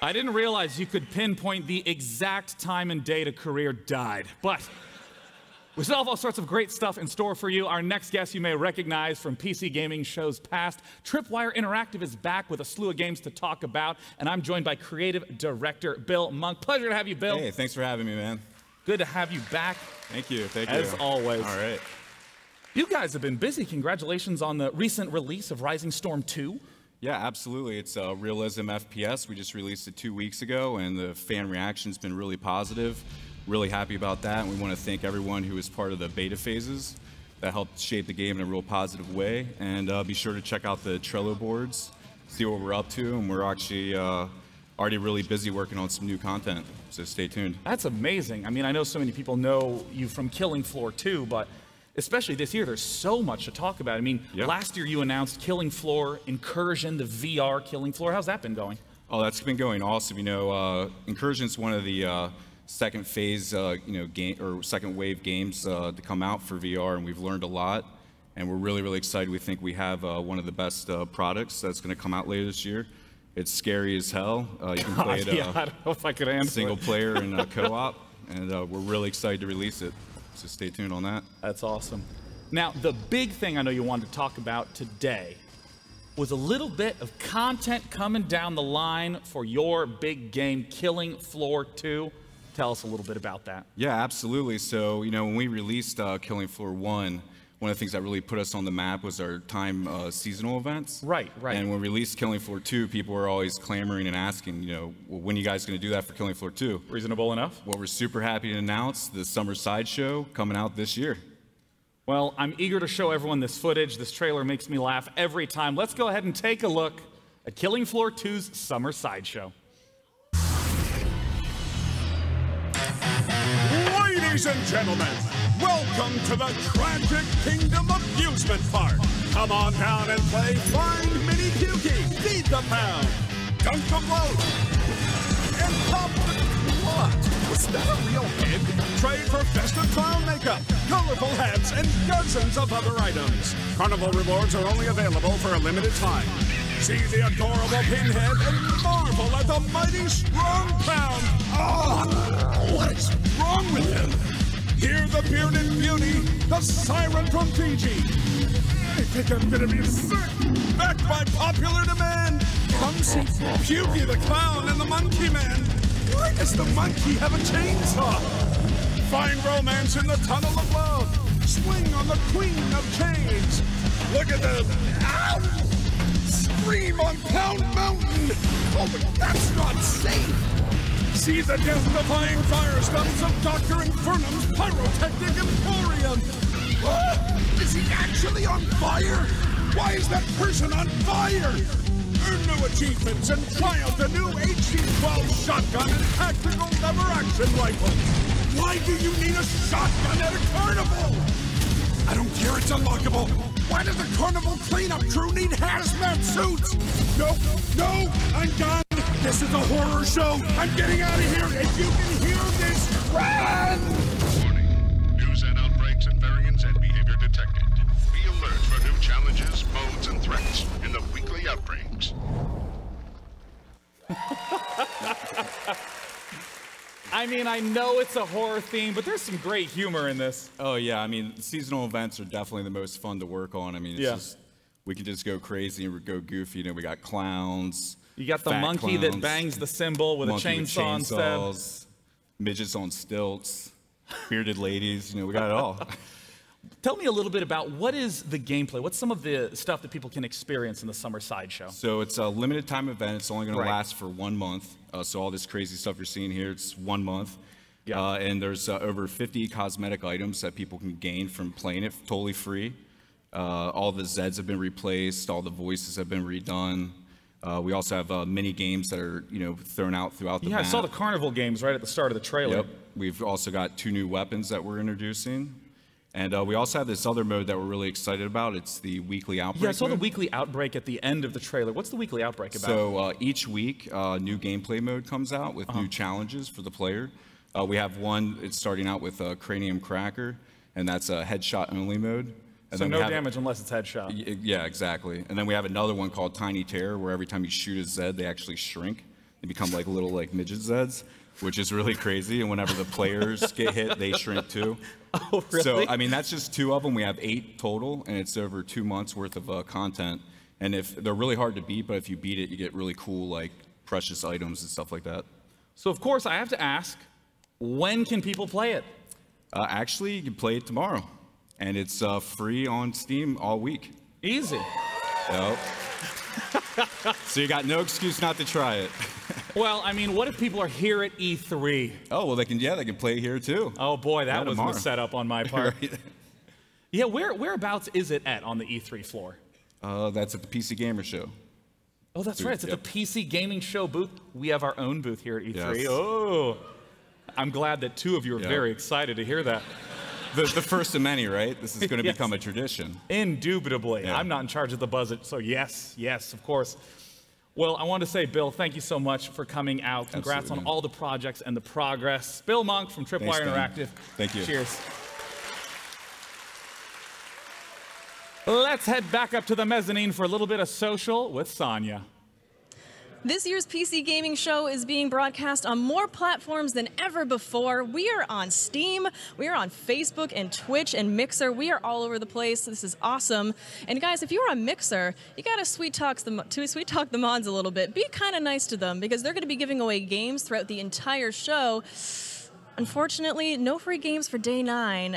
I didn't realize you could pinpoint the exact time and date a career died. But we still have all sorts of great stuff in store for you. Our next guest you may recognize from PC gaming shows past. Tripwire Interactive is back with a slew of games to talk about. And I'm joined by creative director Bill Monk. Pleasure to have you, Bill. Hey, thanks for having me, man. Good to have you back. Thank you. Thank you. As always. All right. You guys have been busy. Congratulations on the recent release of Rising Storm 2. Yeah, absolutely. It's a realism FPS. We just released it 2 weeks ago, and the fan reaction's been really positive. Really happy about that. And we want to thank everyone who was part of the beta phases that helped shape the game in a real positive way. And be sure to check out the Trello boards, see what we're up to. And we're actually already really busy working on some new content. So stay tuned. That's amazing. I mean, I know so many people know you from Killing Floor 2, but especially this year, there's so much to talk about. I mean, last year you announced Killing Floor Incursion, the VR Killing Floor. How's that been going? Oh, that's been going awesome. You know, Incursion's one of the second phase, game or second wave games to come out for VR, and we've learned a lot. And we're really, really excited. We think we have one of the best products that's going to come out later this year. It's scary as hell. You can play it I don't know if I could handle single it. player and co-op, and we're really excited to release it. So stay tuned on that. That's awesome. Now, the big thing I know you wanted to talk about today was a little bit of content coming down the line for your big game, Killing Floor 2. Tell us a little bit about that. Yeah, absolutely. So, you know, when we released Killing Floor 1, one of the things that really put us on the map was our time seasonal events. Right. And when we released Killing Floor 2, people were always clamoring and asking, you know, well, when are you guys going to do that for Killing Floor 2? Reasonable enough. Well, we're super happy to announce the Summer Sideshow coming out this year. Well, I'm eager to show everyone this footage. This trailer makes me laugh every time. Let's go ahead and take a look at Killing Floor 2's Summer Sideshow. Ladies and gentlemen, welcome to the Tragic Kingdom Amusement Park. Come on down and play Find Mini Pukey, Feed the Pound, Dunk the Float, and Pop the... What? Was that a real head? Trade for festive clown makeup, colorful hats, and dozens of other items. Carnival rewards are only available for a limited time. See the adorable pinhead and marvel at the mighty strong pound. Oh, what is wrong with him? Hear the bearded beauty, the siren from Fiji. I think I'm gonna be sick. Backed by popular demand. Come see Pukey the Clown and the Monkey Man. Why does the monkey have a chainsaw? Find romance in the Tunnel of Love. Swing on the Queen of Chains. Look at the... Ow! Scream on Pound Mountain. Oh, but that's not safe. See the death-defying firestorms of Dr. Infernum's Pyrotechnic Emporium! What? Is he actually on fire? Why is that person on fire? Earn new achievements and try out the new HC-12 shotgun and tactical lever-action rifle! Why do you need a shotgun at a carnival? I don't care, it's unlockable! Why does the carnival cleanup crew need hazmat suits? No, I'm done! This is a horror show! I'm getting out of here! If you can hear this, run! Warning. News and outbreaks and variants and behavior detected. Be alert for new challenges, modes, and threats in the weekly outbreaks. I mean, I know it's a horror theme, but there's some great humor in this. Oh, yeah. I mean, seasonal events are definitely the most fun to work on. I mean, it's just, we can just go crazy and go goofy. You know, we got clowns. You got the monkey that bangs the cymbal with a chainsaw instead. Midgets on stilts, bearded ladies. You know, we got it all. Tell me a little bit about what is the gameplay? What's some of the stuff that people can experience in the summer sideshow? So it's a limited time event. It's only going Right. to last for 1 month. So all this crazy stuff you're seeing here, it's 1 month. Yeah. And there's over 50 cosmetic items that people can gain from playing it totally free. All the Zeds have been replaced. All the voices have been redone. We also have mini games that are, thrown out throughout the Yeah, I map. saw the carnival games right at the start of the trailer. Yep. We've also got 2 new weapons that we're introducing. And we also have this other mode that we're really excited about. It's the weekly outbreak. Yeah, I saw the mode. weekly outbreak at the end of the trailer. What's the weekly outbreak about? So each week, new gameplay mode comes out with new challenges for the player. We have one, it's starting out with Cranium Cracker, and that's a headshot only mode. And So then no we have- damage unless it's headshot. Yeah, exactly. And then we have another one called Tiny Terror, where every time you shoot a Zed, they actually shrink. They become like little midget Zeds, which is really crazy. And whenever the players get hit, they shrink too. Oh, really? So, I mean, that's just 2 of them. We have 8 total, and it's over 2 months worth of content. And if they're really hard to beat, but if you beat it, you get really cool, precious items and stuff like that. So, of course, I have to ask, when can people play it? Actually, you can play it tomorrow, and it's free on Steam all week. Easy. Yep. So you got no excuse not to try it. Well, I mean, what if people are here at E3? Oh, well, they can play here too. Oh boy, that was tomorrow. a setup on my part. Right. Yeah, whereabouts is it at on the E3 floor? That's at the PC Gamer Show. Oh, that's Booth, right. It's at yep. the PC Gaming Show booth. We have our own booth here at E3. Yes. Oh, I'm glad that 2 of you are Yep. very excited to hear that. The first of many, right? This is going to Yes. become a tradition. Indubitably. Yeah. I'm not in charge of the budget, so yes, of course. Well, I want to say, Bill, thank you so much for coming out. Congrats Absolutely, on man. all the projects and the progress. Bill Monk from Tripwire Thanks, Dan. Interactive. Thank you. Cheers. Let's head back up to the mezzanine for a little bit of social with Sonia. This year's PC Gaming Show is being broadcast on more platforms than ever before. We are on Steam, we are on Facebook and Twitch and Mixer. We are all over the place. This is awesome. And guys, if you're on Mixer, you gotta sweet talk the mods a little bit. Be kind of nice to them because they're gonna be giving away games throughout the entire show. Unfortunately, no free games for day 9,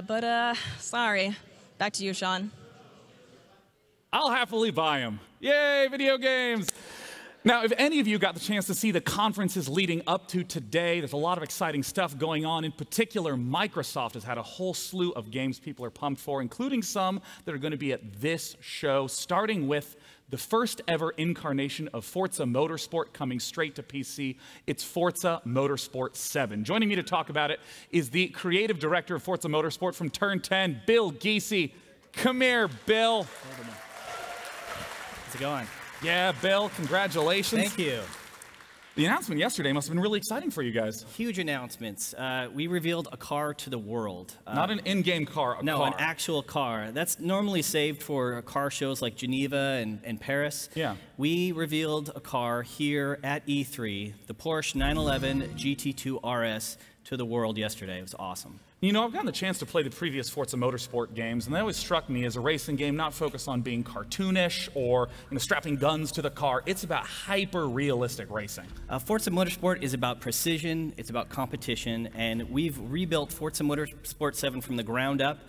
but sorry. Back to you, Sean. I'll happily buy them. Yay, video games! Now, if any of you got the chance to see the conferences leading up to today, there's a lot of exciting stuff going on. In particular, Microsoft has had a whole slew of games people are pumped for, including some that are going to be at this show, starting with the first ever incarnation of Forza Motorsport coming straight to PC. It's Forza Motorsport 7. Joining me to talk about it is the creative director of Forza Motorsport from Turn 10, Bill Giese. Come here, Bill. How's it going? Yeah, Bill, congratulations. Thank you. The announcement yesterday must have been really exciting for you guys. Huge announcements. We revealed a car to the world. Not an in-game car, a no, car. an actual car. That's normally saved for car shows like Geneva and Paris. Yeah. We revealed a car here at E3, the Porsche 911 GT2 RS, to the world yesterday. It was awesome. You know, I've gotten the chance to play the previous Forza Motorsport games, and they always struck me as a racing game not focused on being cartoonish or strapping guns to the car. It's about hyper-realistic racing. Forza Motorsport is about precision, it's about competition, and we've rebuilt Forza Motorsport 7 from the ground up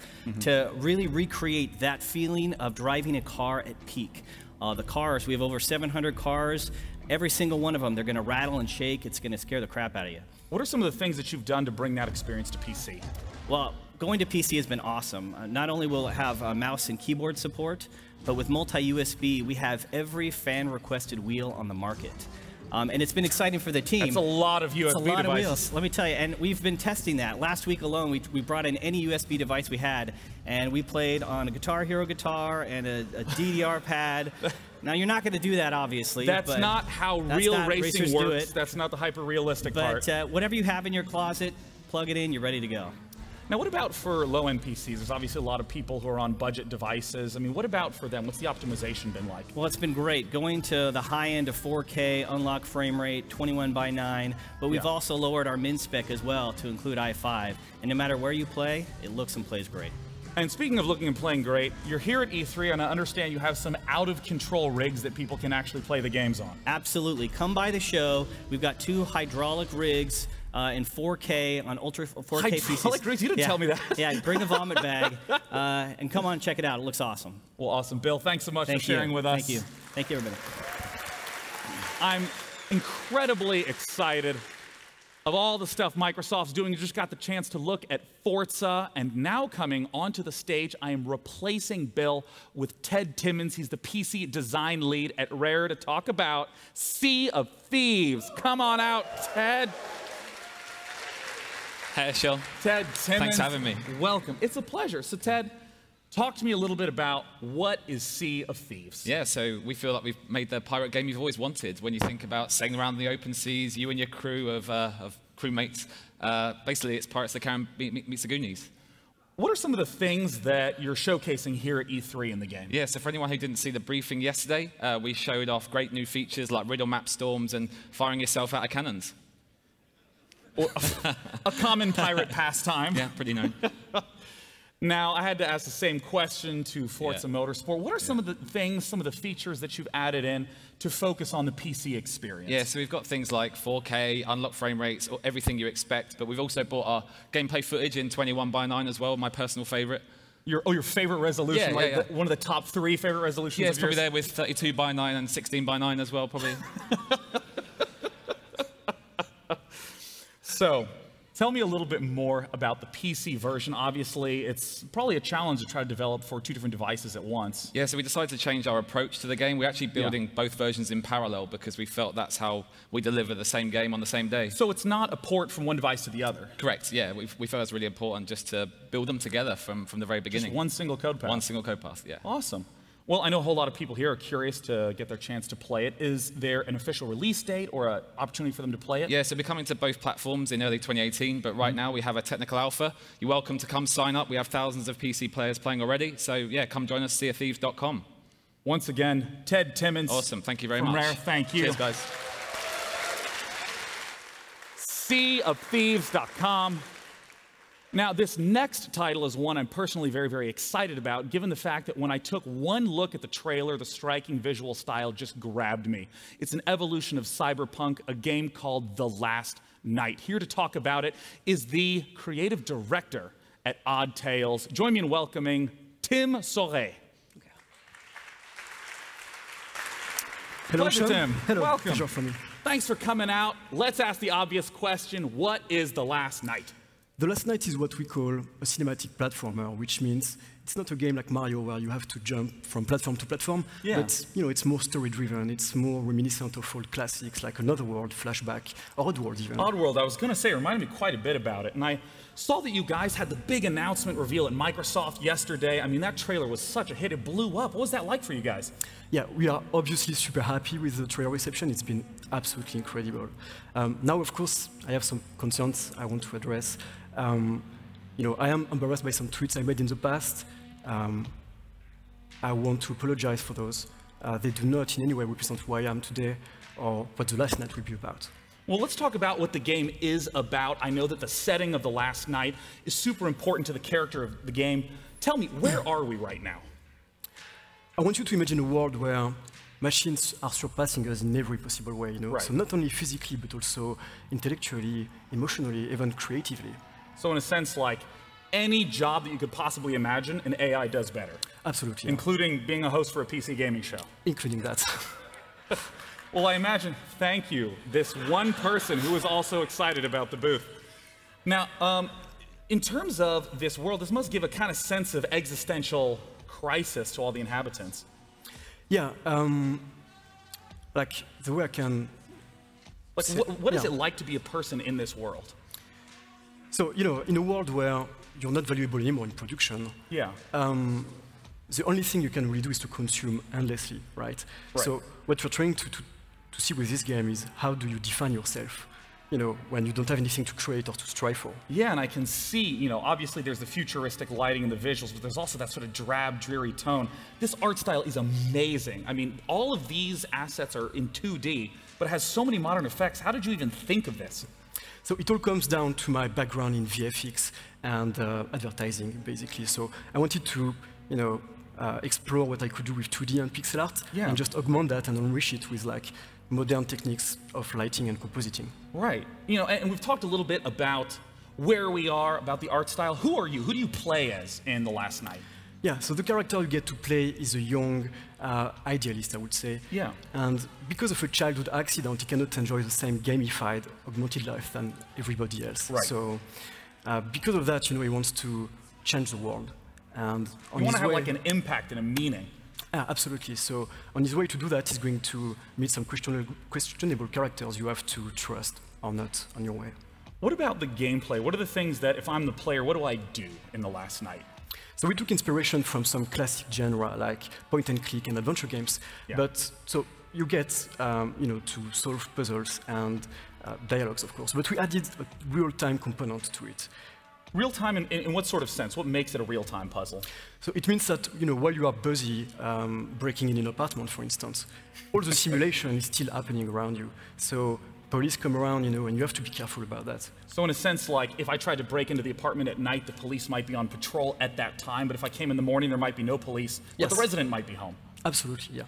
to really recreate that feeling of driving a car at peak. The cars, we have over 700 cars. Every single one of them, they're going to rattle and shake. It's going to scare the crap out of you. What are some of the things that you've done to bring that experience to PC? Well, going to PC has been awesome. Not only will it have mouse and keyboard support, but with multi-USB, we have every fan-requested wheel on the market. And it's been exciting for the team. That's a lot of USB It's a lot devices. of wheels, let me tell you. And we've been testing that. Last week alone, we brought in any USB device we had, and we played on a Guitar Hero guitar and a DDR pad. Now, you're not going to do that, obviously. That's not how real racing works. That's not the hyper-realistic part. But whatever you have in your closet, plug it in, you're ready to go. Now, what about for low-end PCs? There's obviously a lot of people who are on budget devices. I mean, what about for them? What's the optimization been like? Well, it's been great. Going to the high end of 4K, unlock frame rate, 21:9, but we've also lowered our min spec as well to include i5. And no matter where you play, it looks and plays great. And speaking of looking and playing great, you're here at E3, and I understand you have some out-of-control rigs that people can actually play the games on. Absolutely. Come by the show. We've got 2 hydraulic rigs in 4K on ultra 4K PCs. Hydraulic grease, you didn't tell me that. Yeah, bring a vomit bag and come on, check it out. It looks awesome. Well, awesome. Bill, thanks so much for sharing with us. Thank you. Thank you, everybody. I'm incredibly excited of all the stuff Microsoft's doing. You just got the chance to look at Forza, and now coming onto the stage, I am replacing Bill with Ted Timmons. He's the PC design lead at Rare to talk about Sea of Thieves. Come on out, Ted. Hey, Shil. Ted Timmons. Thanks for having me. Welcome. It's a pleasure. So, Ted, talk to me a little bit about what is Sea of Thieves. Yeah, so we feel like we've made the pirate game you've always wanted. When you think about sailing around the open seas, you and your crew of crewmates, basically it's Pirates of the Caribbean meets the Goonies. What are some of the things that you're showcasing here at E3 in the game? Yeah, so for anyone who didn't see the briefing yesterday, we showed off great new features like riddle map storms and firing yourself out of cannons. Or a common pirate pastime. Yeah, pretty known. Now, I had to ask the same question to Forza Motorsport. What are some of the things, some of the features that you've added in to focus on the PC experience? Yeah, so we've got things like 4K, unlocked frame rates, everything you expect, but we've also brought our gameplay footage in 21:9 as well, my personal favorite. Your favorite resolution, one of the top 3 favorite resolutions Yeah, of it's probably yours? there with 32:9 and 16:9 as well, probably. So, tell me a little bit more about the PC version. Obviously, it's probably a challenge to try to develop for 2 different devices at once. Yeah, so we decided to change our approach to the game. We're actually building both versions in parallel because we felt that's how we deliver the same game on the same day. So it's not a port from one device to the other? Correct, yeah. We felt it was really important just to build them together from the very beginning. Just one single code path? One single code path, yeah. Awesome. Well, I know a whole lot of people here are curious to get their chance to play it. Is there an official release date or an opportunity for them to play it? Yeah, so we're coming to both platforms in early 2018, but right now we have a technical alpha. You're welcome to come sign up. We have thousands of PC players playing already. So yeah, come join us, seaofthieves.com. Once again, Ted Timmons. Awesome, thank you very from much. Rare, thank you. Cheers, guys. Seaofthieves.com. Now, this next title is one I'm personally very, very excited about, given the fact that when I took one look at the trailer, the striking visual style just grabbed me. It's an evolution of cyberpunk, a game called The Last Night. Here to talk about it is the creative director at Odd Tales. Join me in welcoming Tim Soret. Hello, Pleasure, Sean. Tim. Hello. Welcome. Pleasure for me. Thanks for coming out. Let's ask the obvious question. What is The Last Night? The Last Night is what we call a cinematic platformer, which means it's not a game like Mario where you have to jump from platform to platform, but it's more story-driven. It's more reminiscent of old classics like Another World, Flashback, or Oddworld even. Oddworld, I was going to say, it reminded me quite a bit about it. And I saw that you guys had the big announcement reveal at Microsoft yesterday. I mean, that trailer was such a hit. It blew up. What was that like for you guys? Yeah, we are obviously super happy with the trailer reception. It's been absolutely incredible. Now, of course, I have some concerns I want to address. I am embarrassed by some tweets I made in the past. I want to apologize for those. They do not in any way represent who I am today or what The Last Night will be about. Well, let's talk about what the game is about. I know that the setting of The Last Night is super important to the character of the game. Tell me, where are we right now? I want you to imagine a world where machines are surpassing us in every possible way, Right. So not only physically, but also intellectually, emotionally, even creatively. So in a sense, like any job that you could possibly imagine, an AI does better. Absolutely. Including being a host for a PC gaming show. Including that. Well, I imagine, thank you, this one person who is also excited about the booth. Now, in terms of this world, this must give a kind of sense of existential crisis to all the inhabitants. Yeah, like the way I can... Like, what is it like to be a person in this world? So, in a world where you're not valuable anymore in production, the only thing you can really do is to consume endlessly, right? So what we're trying to see with this game is how do you define yourself, when you don't have anything to create or to strive for. Yeah, and I can see, obviously there's the futuristic lighting and the visuals, but there's also that sort of drab, dreary tone. This art style is amazing. I mean, all of these assets are in 2D, but it has so many modern effects. How did you even think of this? So it all comes down to my background in VFX and advertising, basically. So I wanted to, explore what I could do with 2D and pixel art, and just augment that and enrich it with like modern techniques of lighting and compositing. Right. You know, and we've talked a little bit about where we are, about the art style. Who are you? Who do you play as in The Last Night? Yeah, so the character you get to play is a young idealist, I would say. Yeah. And because of a childhood accident, he cannot enjoy the same gamified, augmented life than everybody else. Right. So because of that, you know, he wants to change the world. And you want to have like an impact and a meaning. Absolutely. So on his way to do that, he's going to meet some questionable characters you have to trust or not on your way. What about the gameplay? What are the things that, if I'm the player, what do I do in The Last Night? So we took inspiration from some classic genre like point and click and adventure games. Yeah. But so you get, you know, to solve puzzles and dialogues, of course. But we added a real-time component to it. Real-time in what sort of sense? What makes it a real-time puzzle? So it means that, you know, while you are busy breaking in an apartment, for instance, all the simulation is still happening around you. So police come around, you know, and you have to be careful about that. So in a sense, like, if I tried to break into the apartment at night, the police might be on patrol at that time, but if I came in the morning, there might be no police, but the resident might be home. Absolutely, yeah.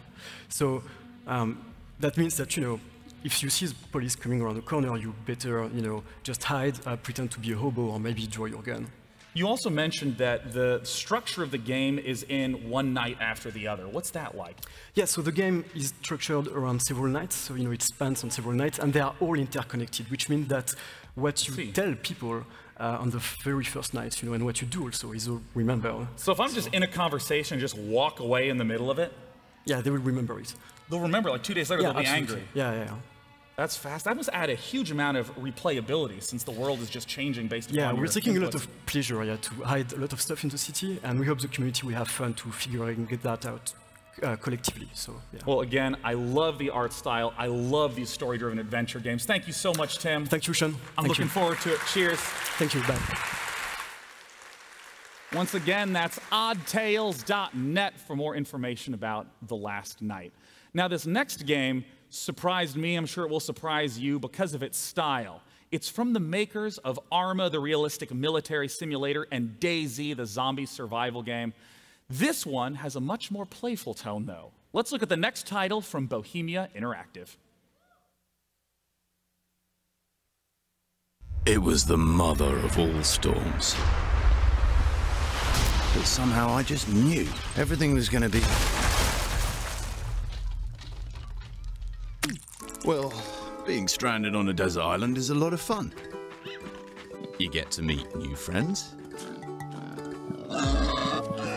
So that means that, you know, if you see the police coming around the corner, you better, you know, just hide, pretend to be a hobo, or maybe draw your gun. You also mentioned that the structure of the game is in one night after the other. What's that like? Yeah, so the game is structured around several nights, so, you know, it spans on several nights, and they are all interconnected, which means that what you tell people on the very first night, you know, and what you do also is all remembered. So if I'm just in a conversation, just walk away in the middle of it? Yeah, they will remember it. They'll remember, like 2 days later, they'll be angry. Yeah. That's fast. That must add a huge amount of replayability since the world is just changing based upon Yeah, we're taking inputs. a lot of pleasure to hide a lot of stuff in the city, and we hope the community will have fun to figure and get that out collectively. So, yeah. Well, again, I love the art style. I love these story-driven adventure games. Thank you so much, Tim. Thank you, Sean. I'm looking forward to it. Cheers. Thank you. Bye. Once again, that's oddtales.net for more information about The Last Night. Now, this next game surprised me. I'm sure it will surprise you because of its style. It's from the makers of Arma, the realistic military simulator, and DayZ, the zombie survival game. This one has a much more playful tone, though. Let's look at the next title from Bohemia Interactive. It was the mother of all storms. But somehow I just knew everything was going to be... Well, being stranded on a desert island is a lot of fun. You get to meet new friends.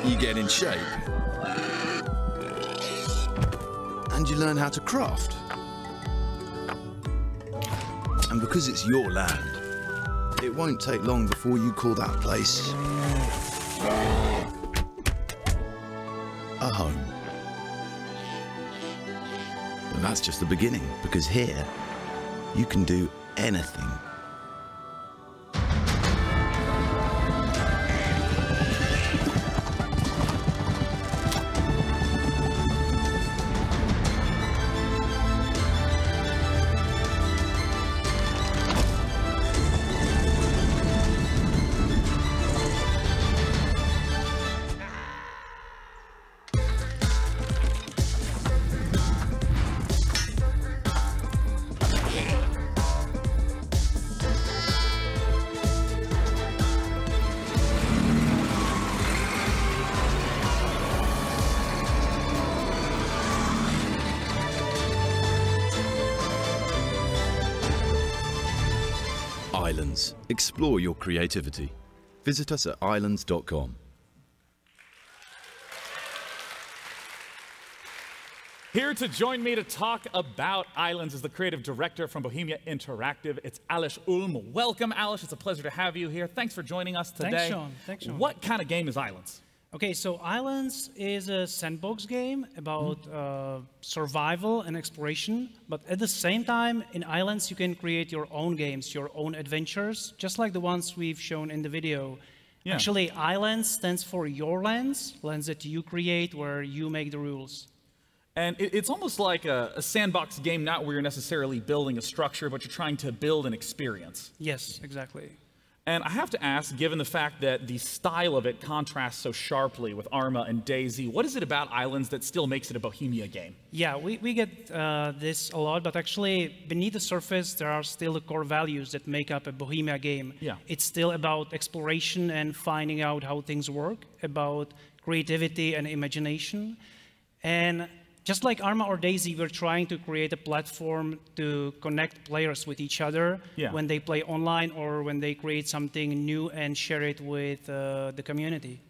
You get in shape. And you learn how to craft. And because it's your land, it won't take long before you call that place a home. But that's just the beginning, because here, you can do anything. Islands. Explore your creativity. Visit us at islands.com. Here to join me to talk about Islands is the creative director from Bohemia Interactive. It's Alish Ulm. Welcome, Alish. It's a pleasure to have you here. Thanks for joining us today. Thanks, Sean. Thanks, Sean. What kind of game is Islands? Okay, so Islands is a sandbox game about survival and exploration, but at the same time, in Islands, you can create your own games, your own adventures, just like the ones we've shown in the video. Yeah. Actually, Islands stands for your lands that you create where you make the rules. And it's almost like a sandbox game, not where you're necessarily building a structure, but you're trying to build an experience. Yes, exactly. And I have to ask, given the fact that the style of it contrasts so sharply with Arma and DayZ, what is it about Islands that still makes it a Bohemia game? Yeah, we get this a lot, but actually beneath the surface, there are still the core values that make up a Bohemia game. Yeah. It's still about exploration and finding out how things work, about creativity and imagination. And just like Arma or DayZ, we're trying to create a platform to connect players with each other when they play online or when they create something new and share it with the community.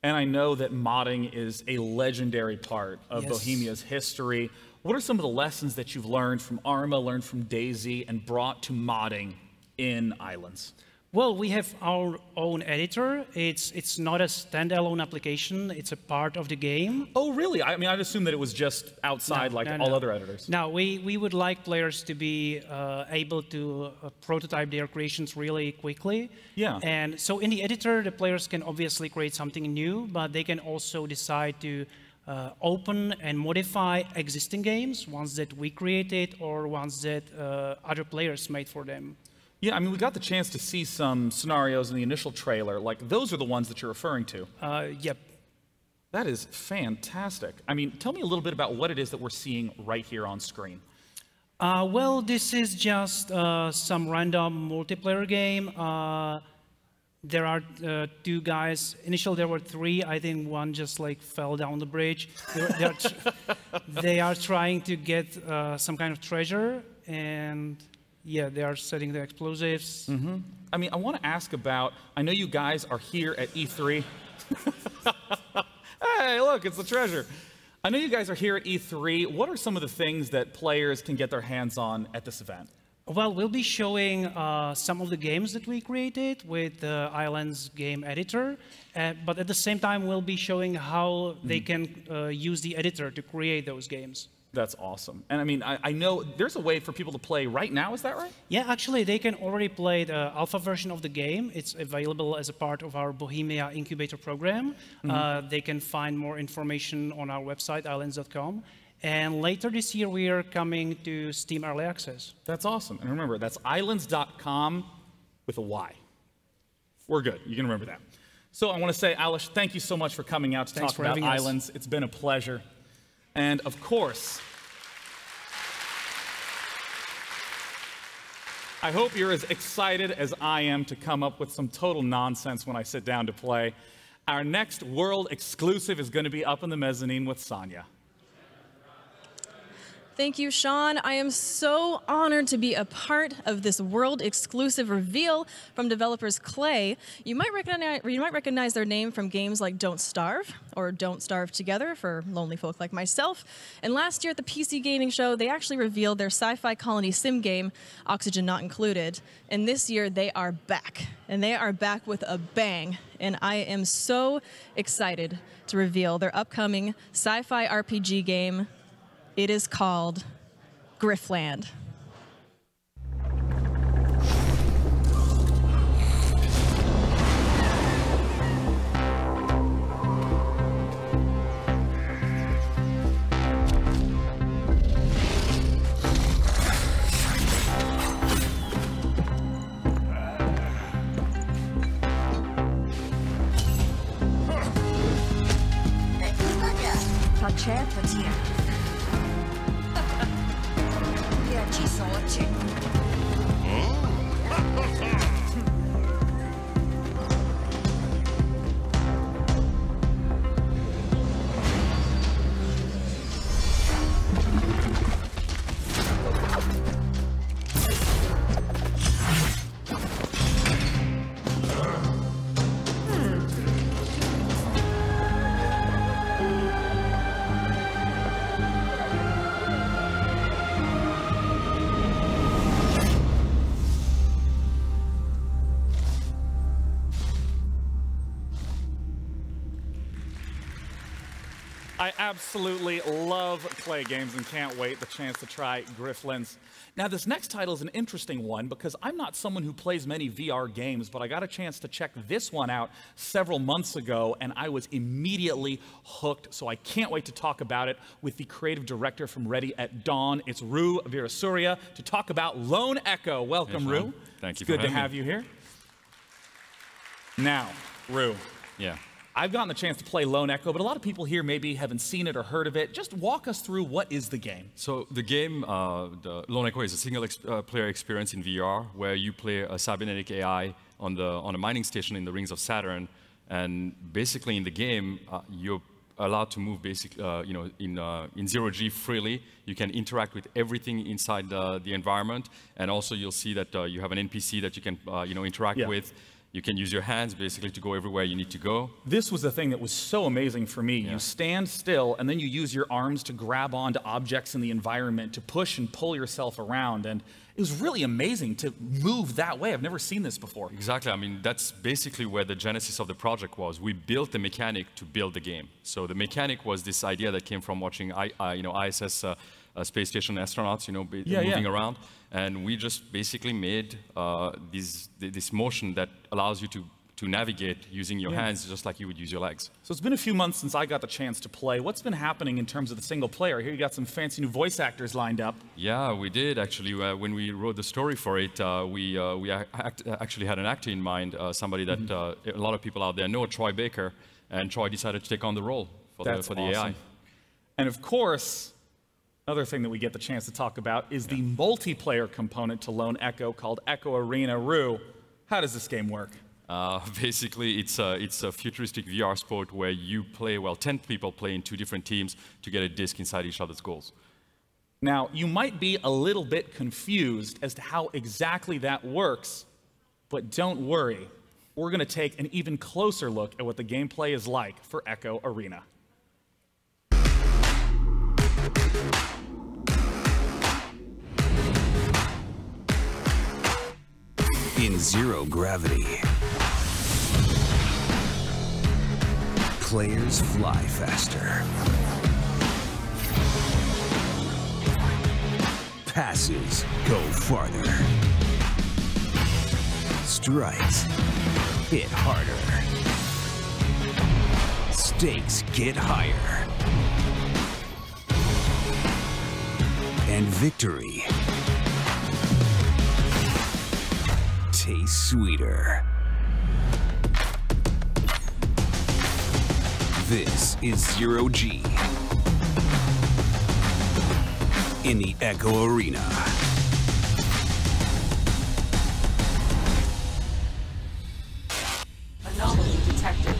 And I know that modding is a legendary part of Bohemia's history. What are some of the lessons that you've learned from Arma, learned from DayZ, and brought to modding in Islands? Well, we have our own editor. It's not a standalone application. It's a part of the game. Oh, really? I mean, I'd assume that it was just outside all other editors. No, we would like players to be able to prototype their creations really quickly. Yeah. And so in the editor, the players can obviously create something new, but they can also decide to open and modify existing games, ones that we created or ones that other players made for them. Yeah, I mean, we got the chance to see some scenarios in the initial trailer. Like, those are the ones that you're referring to. Yep. That is fantastic. I mean, tell me a little bit about what it is that we're seeing right here on screen. Well, this is just some random multiplayer game. There are two guys. Initially, there were three. I think one just like fell down the bridge. They are trying to get some kind of treasure, and yeah, they are setting the explosives. Mm-hmm. I mean, I want to ask about, I know you guys are here at E3. Hey, look, it's the treasure. I know you guys are here at E3. What are some of the things that players can get their hands on at this event? Well, we'll be showing some of the games that we created with the Islands game editor, but at the same time, we'll be showing how they can use the editor to create those games. That's awesome. And I mean, I know there's a way for people to play right now, is that right? Yeah, actually, they can already play the alpha version of the game. It's available as a part of our Bohemia Incubator program. They can find more information on our website, islands.com. And later this year, we are coming to Steam Early Access. That's awesome. And remember, that's islands.com with a Y. We're good. You can remember that. So I want to say, Alish, thank you so much for coming out to talk about Islands. It's been a pleasure. And of course, I hope you're as excited as I am to come up with some total nonsense when I sit down to play. Our next world exclusive is going to be up in the mezzanine with Sonia. Thank you, Sean. I am so honored to be a part of this world exclusive reveal from developers Clay. You might recognize their name from games like Don't Starve or Don't Starve Together for lonely folk like myself. And last year at the PC Gaming Show, they actually revealed their sci-fi colony sim game, Oxygen Not Included. And this year they are back. And they are back with a bang. And I am so excited to reveal their upcoming sci-fi RPG game. It is called Griffland. I absolutely love Clay games and can't wait the chance to try Grifflands. Now, this next title is an interesting one because I'm not someone who plays many VR games, but I got a chance to check this one out several months ago, and I was immediately hooked, so I can't wait to talk about it with the creative director from Ready at Dawn. It's Rue Virasuria to talk about Lone Echo. Welcome, Hey, Rue. Thank you It's good for to having have me. you here. Now, Rue. Yeah. I've gotten the chance to play Lone Echo, but a lot of people here maybe haven't seen it or heard of it. Just walk us through what is the game. So the game, the Lone Echo, is a single player experience in VR where you play a cybernetic AI on a mining station in the rings of Saturn, and basically in the game you're allowed to move basically in zero G freely. You can interact with everything inside the environment, and also you'll see that you have an NPC that you can interact with. You can use your hands basically to go everywhere you need to go. This was the thing that was so amazing for me. You stand still and then you use your arms to grab onto objects in the environment, to push and pull yourself around. And it was really amazing to move that way. I've never seen this before. Exactly. I mean, that's basically where the genesis of the project was. We built the mechanic to build the game. So the mechanic was this idea that came from watching ISS space station astronauts, moving around. And we just basically made this motion that allows you to navigate using your hands just like you would use your legs. So it's been a few months since I got the chance to play. What's been happening in terms of the single player? Here you got some fancy new voice actors lined up. Yeah, we did actually. When we wrote the story for it, we actually had an actor in mind, somebody that a lot of people out there know, Troy Baker, and Troy decided to take on the role for the AI. And of course, another thing that we get the chance to talk about is the multiplayer component to Lone Echo called Echo Arena. Rue, how does this game work? Basically, it's a futuristic VR sport where you play, 10 people play in 2 different teams to get a disc inside each other's goals. Now, you might be a little bit confused as to how exactly that works, but don't worry. We're going to take an even closer look at what the gameplay is like for Echo Arena. In zero gravity, players fly faster. Passes go farther. Strikes hit harder. Stakes get higher. And victory tastes sweeter. This is Zero G in the Echo Arena. Anomaly detected.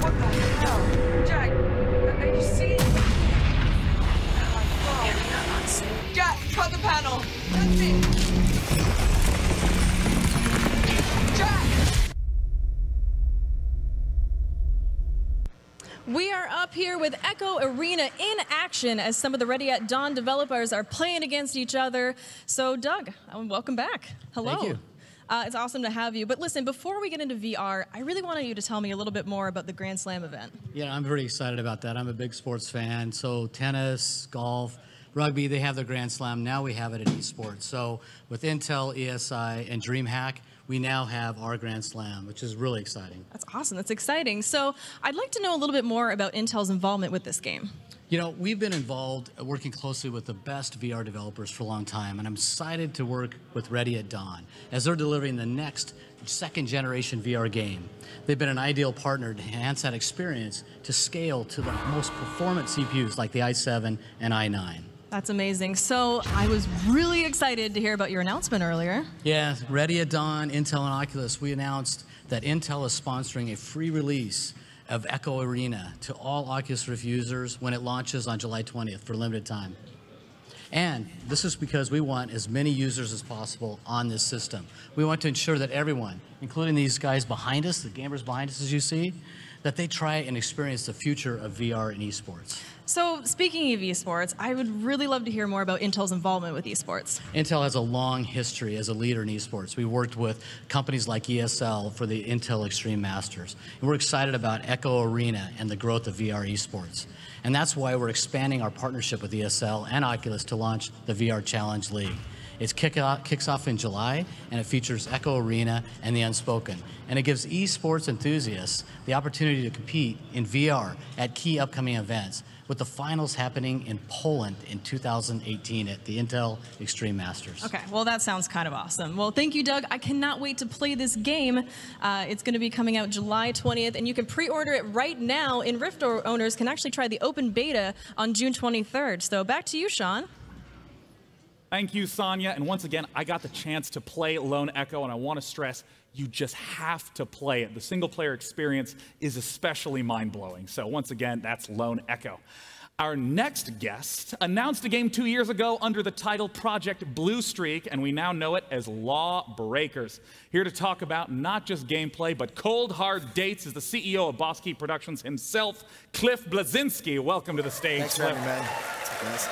What the hell? Jack, did you see? Jack, cut the panel. That's it. We are up here with Echo Arena in action as some of the Ready at Dawn developers are playing against each other. So, Doug, welcome back. Hello. Thank you. It's awesome to have you. But listen, before we get into VR, I really wanted you to tell me a little bit more about the Grand Slam event. Yeah, I'm very excited about that. I'm a big sports fan. So tennis, golf, rugby, they have their Grand Slam. Now we have it at esports. So with Intel, ESI, and DreamHack, we now have our Grand Slam, which is really exciting. That's awesome. That's exciting. So I'd like to know a little bit more about Intel's involvement with this game. You know, we've been involved working closely with the best VR developers for a long time, and I'm excited to work with Ready at Dawn as they're delivering the next second-generation VR game. They've been an ideal partner to enhance that experience to scale to the most performant CPUs like the i7 and i9. That's amazing. So I was really excited to hear about your announcement earlier. Yeah, Ready at Dawn, Intel, and Oculus, we announced that Intel is sponsoring a free release of Echo Arena to all Oculus Rift users when it launches on July 20th for a limited time. And this is because we want as many users as possible on this system. We want to ensure that everyone, including these guys behind us, the gamers behind us as you see, that they try and experience the future of VR and esports. So speaking of esports, I would really love to hear more about Intel's involvement with esports. Intel has a long history as a leader in esports. We worked with companies like ESL for the Intel Extreme Masters. And we're excited about Echo Arena and the growth of VR esports. And that's why we're expanding our partnership with ESL and Oculus to launch the VR Challenge League. It kicks off in July, and it features Echo Arena and the Unspoken. And it gives esports enthusiasts the opportunity to compete in VR at key upcoming events with the finals happening in Poland in 2018 at the Intel Extreme Masters. Okay, well, that sounds kind of awesome. Well, thank you, Doug. I cannot wait to play this game. It's going to be coming out July 20th, and you can pre-order it right now, and Rift owners can actually try the open beta on June 23rd. So back to you, Sean. Thank you, Sonia. And once again, I got the chance to play Lone Echo, and I want to stress, you just have to play it. The single-player experience is especially mind-blowing. So once again, that's Lone Echo. Our next guest announced a game 2 years ago under the title Project Blue Streak, and we now know it as Lawbreakers. Here to talk about not just gameplay, but cold, hard dates is the CEO of Boss Key Productions himself, Cliff Blazinski. Welcome to the stage, Thanks for having me, man. Thanks.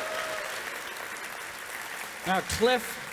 Now, Cliff,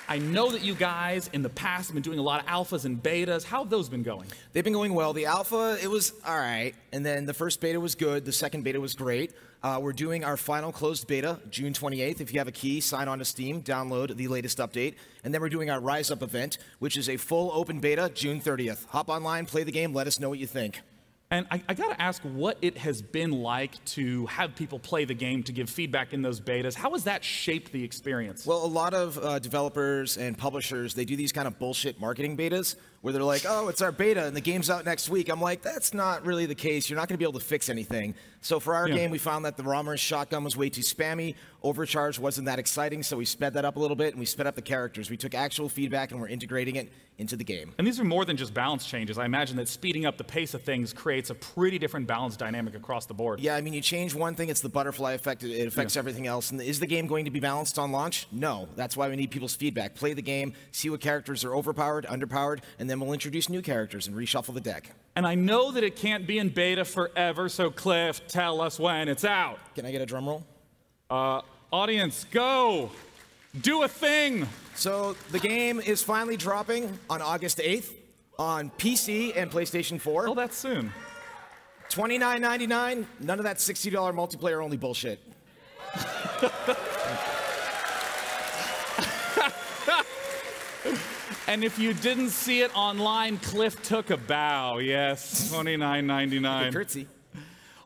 I know that you guys in the past have been doing a lot of alphas and betas. How have those been going? They've been going well. The alpha, it was all right. And then the first beta was good. The second beta was great. We're doing our final closed beta June 28th. If you have a key, sign on to Steam, download the latest update. And then we're doing our Rise Up event, which is a full open beta June 30th. Hop online, play the game, let us know what you think. And I got to ask what it has been like to have people play the game, to give feedback in those betas. How has that shaped the experience? Well, a lot of developers and publishers, they do these kind of bullshit marketing betas where they're like, oh, it's our beta and the game's out next week. I'm like, that's not really the case. You're not going to be able to fix anything. So for our game, we found that the Ramer's shotgun was way too spammy. Overcharge wasn't that exciting, so we sped that up a little bit, and we sped up the characters. We took actual feedback, and we're integrating it into the game. And these are more than just balance changes. I imagine that speeding up the pace of things creates a pretty different balance dynamic across the board. Yeah, I mean, you change one thing, it's the butterfly effect. It affects everything else. And is the game going to be balanced on launch? No. That's why we need people's feedback. Play the game, see what characters are overpowered, underpowered, and then we'll introduce new characters and reshuffle the deck. And I know that it can't be in beta forever, so Cliff, tell us when it's out. Can I get a drum roll? Audience, go! Do a thing! So the game is finally dropping on August 8th on PC and PlayStation 4. Oh, that's soon. $29.99, none of that $60 multiplayer only bullshit. And if you didn't see it online, Cliff took a bow. Yes, $29.99. Curtsy.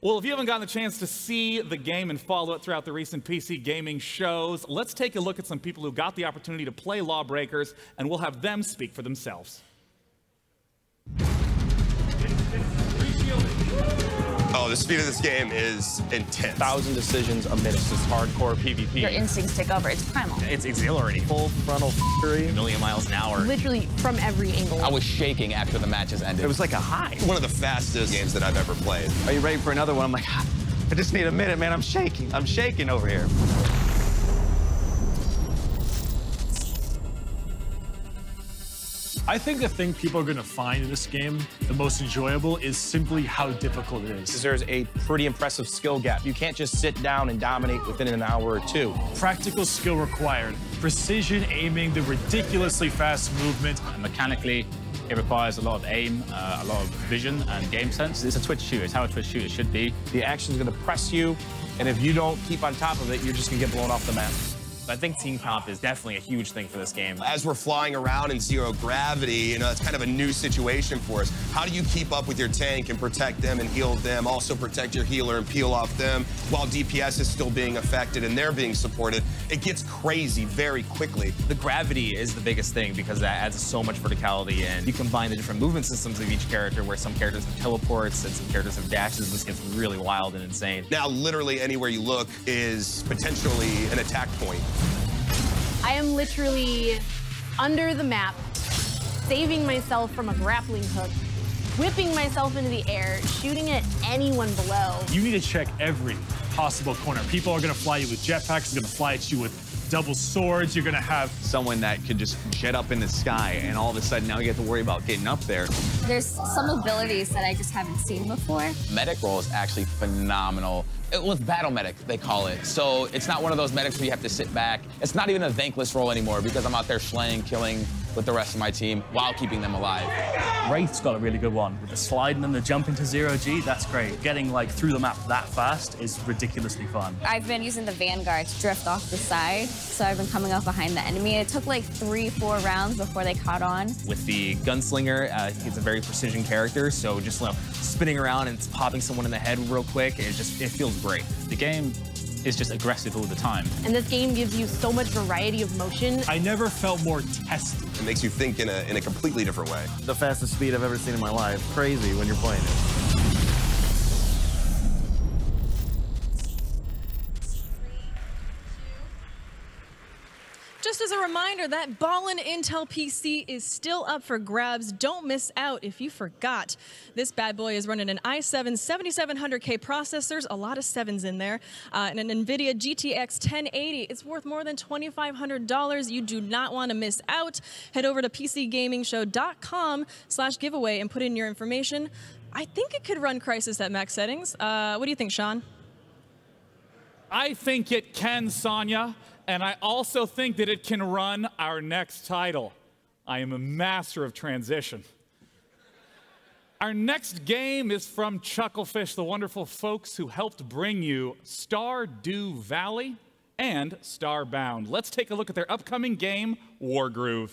Well, if you haven't gotten the chance to see the game and follow it throughout the recent PC gaming shows, let's take a look at some people who got the opportunity to play Lawbreakers, and we'll have them speak for themselves. Oh, the speed of this game is intense. 1,000 decisions a minute. This is hardcore PvP. Your instincts take over. It's primal. It's exhilarating. Full frontal fury. A million miles an hour. Literally from every angle. I was shaking after the matches ended. It was like a high. One of the fastest games that I've ever played. Are you ready for another one? I'm like, I just need a minute, man. I'm shaking. I'm shaking over here. I think the thing people are going to find in this game the most enjoyable is simply how difficult it is. There's a pretty impressive skill gap. You can't just sit down and dominate within an hour or two. Practical skill required. Precision aiming, the ridiculously fast movement. Mechanically, it requires a lot of aim, a lot of vision and game sense. It's a twitch shooter. It's how a twitch shooter should be. The action's going to press you, and if you don't keep on top of it, you're just going to get blown off the map. I think team comp is definitely a huge thing for this game. As we're flying around in zero gravity, you know, it's kind of a new situation for us. How do you keep up with your tank and protect them and heal them, also protect your healer and peel off them while DPS is still being affected and they're being supported? It gets crazy very quickly. The gravity is the biggest thing because that adds so much verticality, and you combine the different movement systems of each character where some characters have teleports and some characters have dashes. This gets really wild and insane. Now, literally anywhere you look is potentially an attack point. I am literally under the map, saving myself from a grappling hook, whipping myself into the air, shooting at anyone below. You need to check every possible corner. People are going to fly you with jetpacks, they're going to fly at you with double swords. You're going to have someone that could just jet up in the sky, and all of a sudden now you get to worry about getting up there. There's some abilities that I just haven't seen before. Medic role is actually phenomenal. It was battle medic, they call it. So it's not one of those medics where you have to sit back. It's not even a thankless role anymore because I'm out there slaying, killing with the rest of my team while keeping them alive. Wraith's got a really good one. With the sliding and the jump into 0G, that's great. Getting like through the map that fast is ridiculously fun. I've been using the Vanguard to drift off the side, so I've been coming up behind the enemy. It took like 3-4 rounds before they caught on. With the gunslinger, he's a very precision character, so just spinning around and popping someone in the head real quick, it feels great. The game is just aggressive all the time. And this game gives you so much variety of motion. I never felt more tested. It makes you think in a completely different way. The fastest speed I've ever seen in my life. Crazy when you're playing it. Just as a reminder, that ballin' Intel PC is still up for grabs. Don't miss out if you forgot. This bad boy is running an i7 7700K processors, a lot of sevens in there, and an NVIDIA GTX 1080. It's worth more than $2,500. You do not want to miss out. Head over to PCGamingShow.com/giveaway and put in your information. I think it could run Crysis at max settings. What do you think, Sean? I think it can, Sonia. And I also think that it can run our next title. I am a master of transition. Our next game is from Chucklefish, the wonderful folks who helped bring you Stardew Valley and Starbound. Let's take a look at their upcoming game, Wargroove.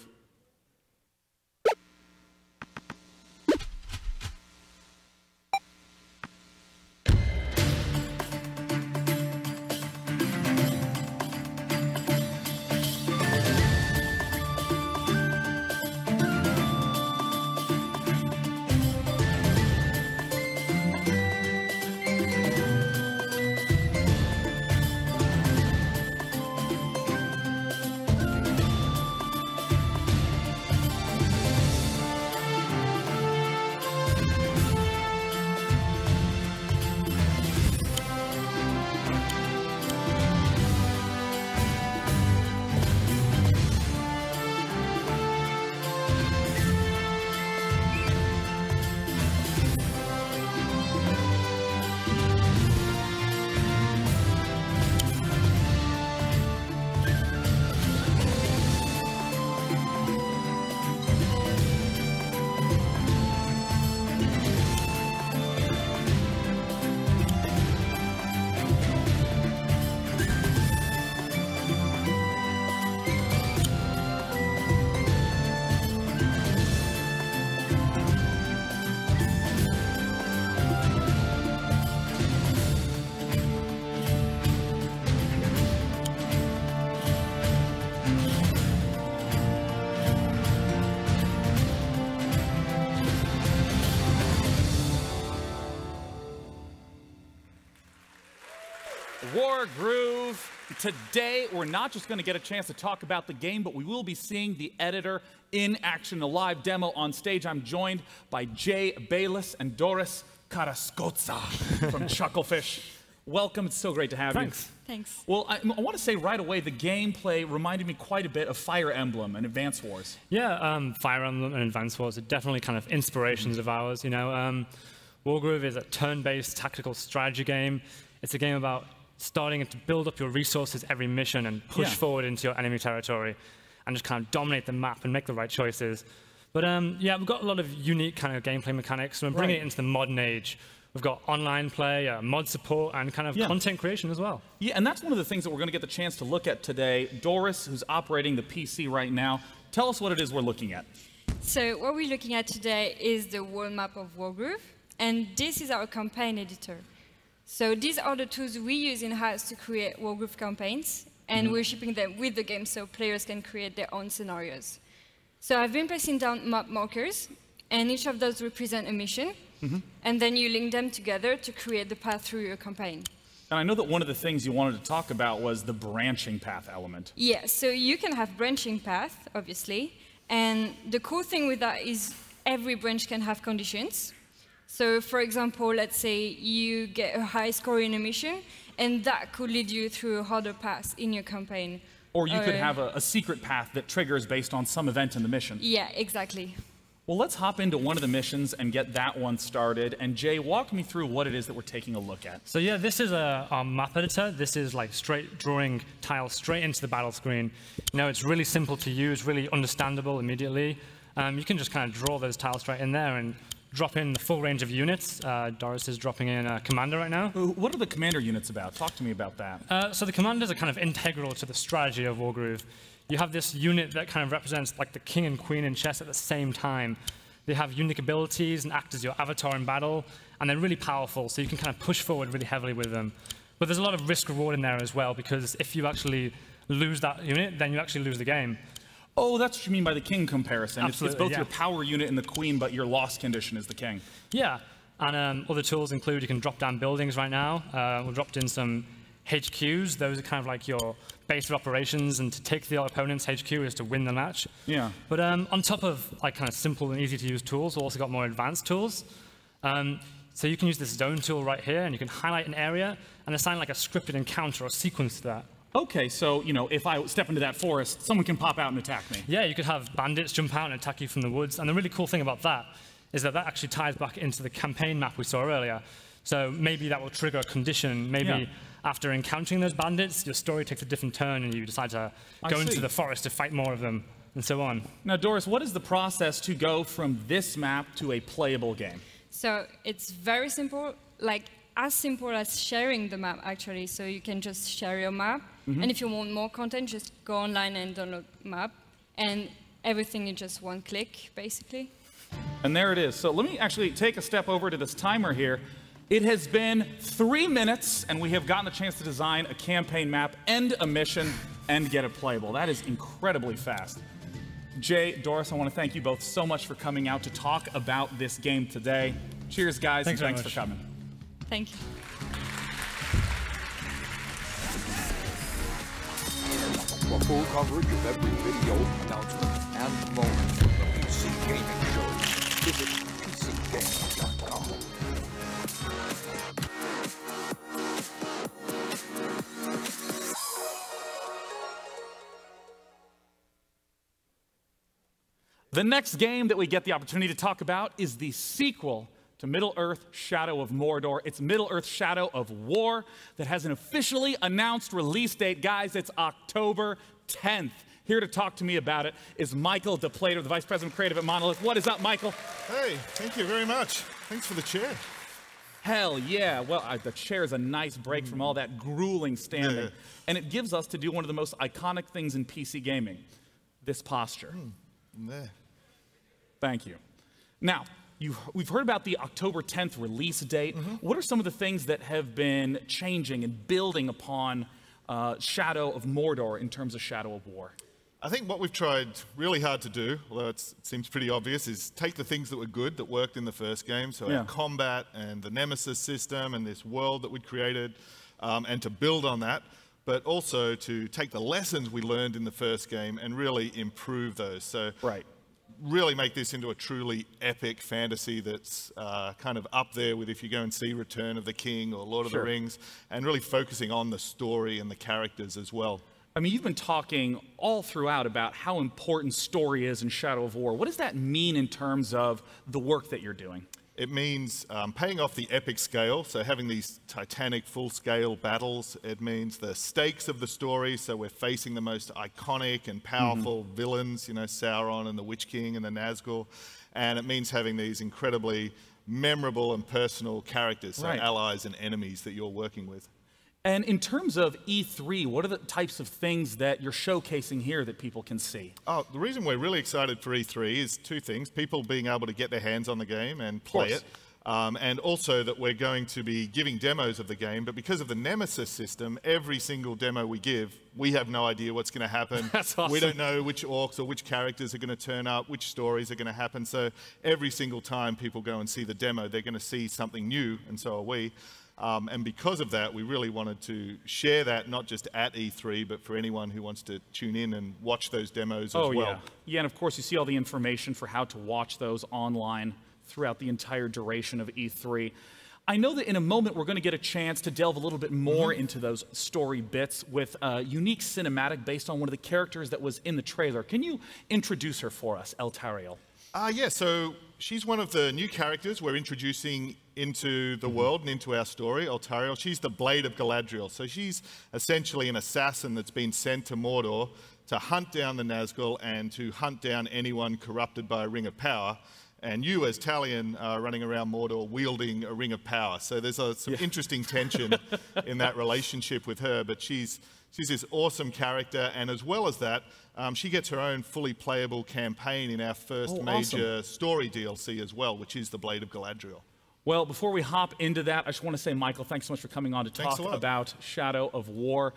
Wargroove. Today, we're not just going to get a chance to talk about the game, but we will be seeing the editor in action, a live demo on stage. I'm joined by Jay Bayless and Doris Karaskotza from Chucklefish. Welcome. It's so great to have you. Thanks. Well, I want to say right away, the gameplay reminded me quite a bit of Fire Emblem and Advance Wars. Yeah, Fire Emblem and Advance Wars are definitely kind of inspirations of ours. You know, Wargroove is a turn-based tactical strategy game. It's a game about starting to build up your resources every mission and push forward into your enemy territory and just kind of dominate the map and make the right choices. But yeah, we've got a lot of unique kind of gameplay mechanics, and we're bringing it into the modern age. We've got online play, mod support, and kind of content creation as well. Yeah, and that's one of the things that we're going to get the chance to look at today. Doris, who's operating the PC right now, tell us what it is we're looking at. So what we're looking at today is the world map of Wargroove, and this is our campaign editor. So these are the tools we use in-house to create Wargroove campaigns, and we're shipping them with the game so players can create their own scenarios. So I've been placing down map markers, and each of those represent a mission, and then you link them together to create the path through your campaign. And I know that one of the things you wanted to talk about was the branching path element. Yeah, so you can have branching path, obviously, and the cool thing with that is every branch can have conditions. So, for example, let's say you get a high score in a mission, and that could lead you through a harder path in your campaign. Or you could have a secret path that triggers based on some event in the mission. Yeah, exactly. Well, let's hop into one of the missions and get that one started. And Jay, walk me through what it is that we're taking a look at. So yeah, this is our map editor. This is like straight drawing tiles straight into the battle screen. You know, it's really simple to use, really understandable immediately. You can just kind of draw those tiles straight in there and drop in the full range of units. Doris is dropping in a commander right now. What are the commander units about? Talk to me about that. So the commanders are kind of integral to the strategy of Wargroove. You have this unit that kind of represents like the king and queen in chess at the same time. They have unique abilities and act as your avatar in battle, and they're really powerful, so you can kind of push forward really heavily with them. But there's a lot of risk-reward in there as well, because if you actually lose that unit, then you actually lose the game. Oh, that's what you mean by the king comparison. Absolutely, it's both yeah. your power unit and the queen, but your loss condition is the king. Yeah, and other tools include you can drop down buildings right now. We dropped in some HQs. Those are kind of like your base of operations, and to take the opponent's HQ is to win the match. Yeah. But on top of like kind of simple and easy to use tools, we've also got more advanced tools. So you can use this zone tool right here, and you can highlight an area and assign like a scripted encounter or sequence to that. Okay, so, you know, if I step into that forest, someone can pop out and attack me. Yeah, you could have bandits jump out and attack you from the woods. And the really cool thing about that is that that actually ties back into the campaign map we saw earlier. So maybe that will trigger a condition. Maybe after encountering those bandits, your story takes a different turn and you decide to go into the forest to fight more of them, and so on. Now, Doris, what is the process to go from this map to a playable game? So it's very simple, like as simple as sharing the map, actually. So you can just share your map. And if you want more content, just go online and download map. And everything in just one click, basically. And there it is. So let me actually take a step over to this timer here. It has been 3 minutes, and we have gotten the chance to design a campaign map, end a mission, and get it playable. That is incredibly fast. Jay, Doris, I want to thank you both so much for coming out to talk about this game today. Cheers, guys, and thanks for coming. Thank you. For full coverage of every video, announcement, and moment from the PC Gaming Show, visit PCGaming.com. The next game that we get the opportunity to talk about is the sequel to Middle-earth: Shadow of Mordor. It's Middle-earth: Shadow of War that has an officially announced release date. Guys, it's October 10th. Here to talk to me about it is Michael DePlater, the Vice President of Creative at Monolith. What is up, Michael? Hey, thank you very much. Thanks for the chair. Hell yeah. Well, the chair is a nice break from all that grueling standing. Yeah. And it gives us to do one of the most iconic things in PC gaming, this posture. There. Thank you. Now, we've heard about the October 10th release date. What are some of the things that have been changing and building upon Shadow of Mordor in terms of Shadow of War? I think what we've tried really hard to do, although it seems pretty obvious, is take the things that were good that worked in the first game, so our combat and the Nemesis system and this world that we'd created, and to build on that, but also to take the lessons we learned in the first game and really improve those. So really make this into a truly epic fantasy that's kind of up there with if you go and see Return of the King or Lord of the Rings, and really focusing on the story and the characters as well. I mean, you've been talking all throughout about how important story is in Shadow of War. What does that mean in terms of the work that you're doing? It means paying off the epic scale, so having these titanic full-scale battles. It means the stakes of the story, so we're facing the most iconic and powerful villains, you know, Sauron and the Witch King and the Nazgul. And it means having these incredibly memorable and personal characters, so allies and enemies that you're working with. And in terms of E3, what are the types of things that you're showcasing here that people can see? Oh, the reason we're really excited for E3 is two things. People being able to get their hands on the game and play it. And also that we're going to be giving demos of the game. But because of the Nemesis system, every single demo we give, we have no idea what's going to happen. That's awesome. We don't know which orcs or which characters are going to turn up, which stories are going to happen. So every single time people go and see the demo, they're going to see something new, and so are we. And because of that, we really wanted to share that, not just at E3, but for anyone who wants to tune in and watch those demos as well. Yeah, and of course, you see all the information for how to watch those online throughout the entire duration of E3. I know that in a moment, we're going to get a chance to delve a little bit more into those story bits with a unique cinematic based on one of the characters that was in the trailer. Can you introduce her for us, Eltariel? Yeah, so she's one of the new characters we're introducing into the world and into our story, Eltariel. She's the Blade of Galadriel. So she's essentially an assassin that's been sent to Mordor to hunt down the Nazgul and to hunt down anyone corrupted by a ring of power. And you, as Talion, are running around Mordor wielding a ring of power. So there's some interesting tension in that relationship with her. But she's this awesome character, and as well as that, she gets her own fully playable campaign in our first major story DLC as well, which is the Blade of Galadriel. Well, before we hop into that, I just want to say, Michael, thanks so much for coming on to talk about Shadow of War.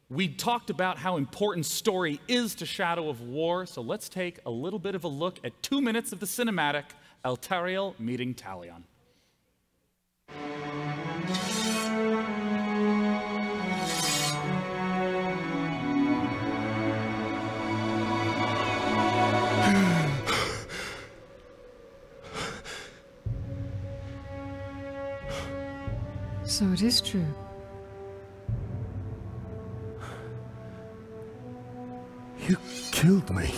We talked about how important story is to Shadow of War, so let's take a little bit of a look at 2 minutes of the cinematic, Eltariel meeting Talion. So it is true. You killed me.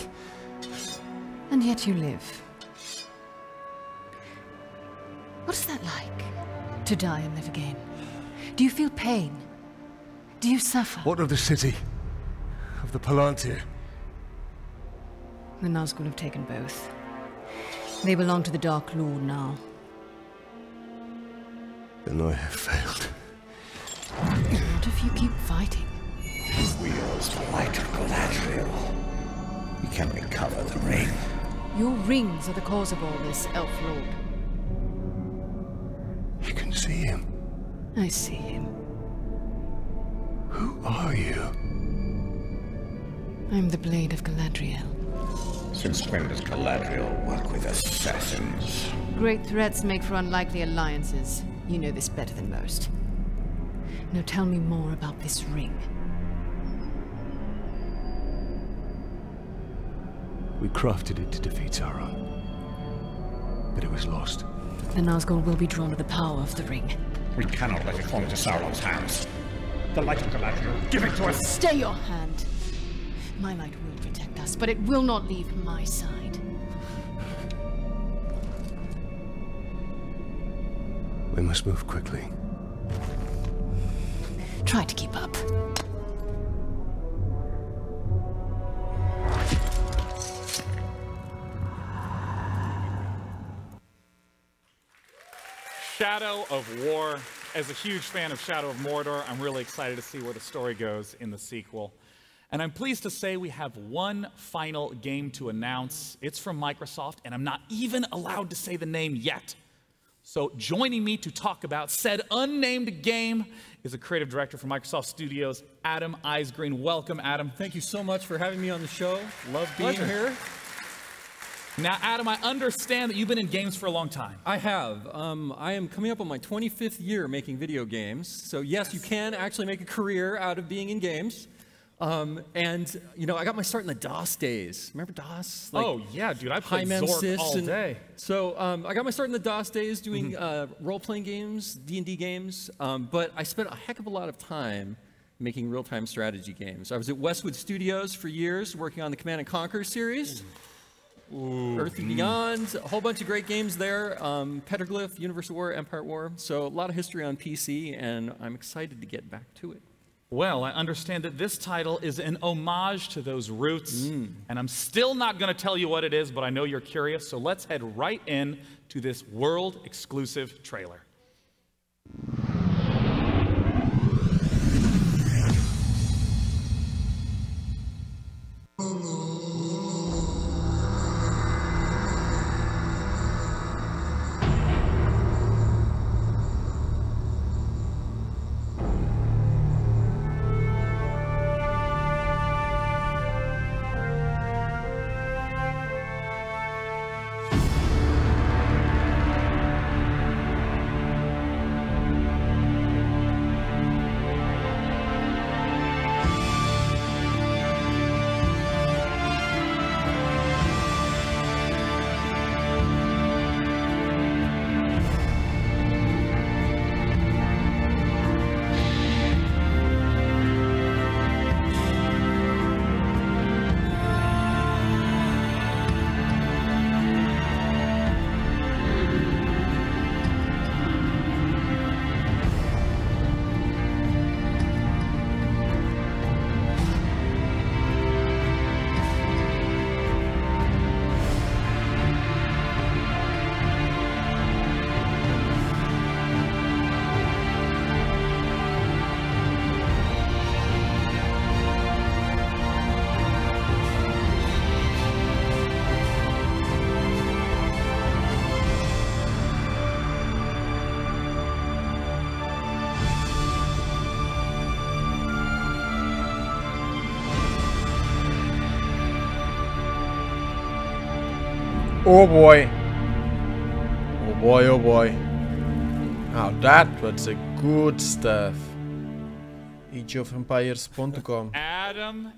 And yet you live. What is that like? To die and live again? Do you feel pain? Do you suffer? What of the city? Of the Palantir? The Nazgul have taken both. They belong to the Dark Lord now. Then I have failed. What if you keep fighting? He wields the light of Galadriel. You can recover the ring. Your rings are the cause of all this, Elf Lord. You can see him. I see him. Who are you? I'm the Blade of Galadriel. Since when does Galadriel work with assassins? Great threats make for unlikely alliances. You know this better than most. Now tell me more about this ring. We crafted it to defeat Sauron. But it was lost. The Nazgul will be drawn to the power of the ring. We cannot let it fall into Sauron's hands. The light of Galadriel, give it to us! Stay your hand! My light will protect us, but it will not leave my side. We must move quickly. Try to keep up. Shadow of War. As a huge fan of Shadow of Mordor, I'm really excited to see where the story goes in the sequel. And I'm pleased to say we have one final game to announce. It's from Microsoft, and I'm not even allowed to say the name yet. So joining me to talk about said unnamed game is a creative director from Microsoft Studios, Adam Eisgreen. Welcome, Adam. Thank you so much for having me on the show. Love being here. Now, Adam, I understand that you've been in games for a long time. I have. I am coming up on my 25th year making video games. So yes, you can actually make a career out of being in games. And, you know, I got my start in the DOS days. Remember DOS? Like, oh, yeah, dude, I played Zork all day. So I got my start in the DOS days doing role-playing games, D&D games, but I spent a heck of a lot of time making real-time strategy games. I was at Westwood Studios for years working on the Command & Conquer series. Earth and Beyond, a whole bunch of great games there. Petroglyph, Universe of War, Empire at War. So a lot of history on PC, and I'm excited to get back to it. Well, I understand that this title is an homage to those roots, and I'm still not going to tell you what it is, but I know you're curious, so let's head right in to this world-exclusive trailer. Oh boy. Oh boy, oh boy. Now that was a good stuff. ageofempires.com. Adam.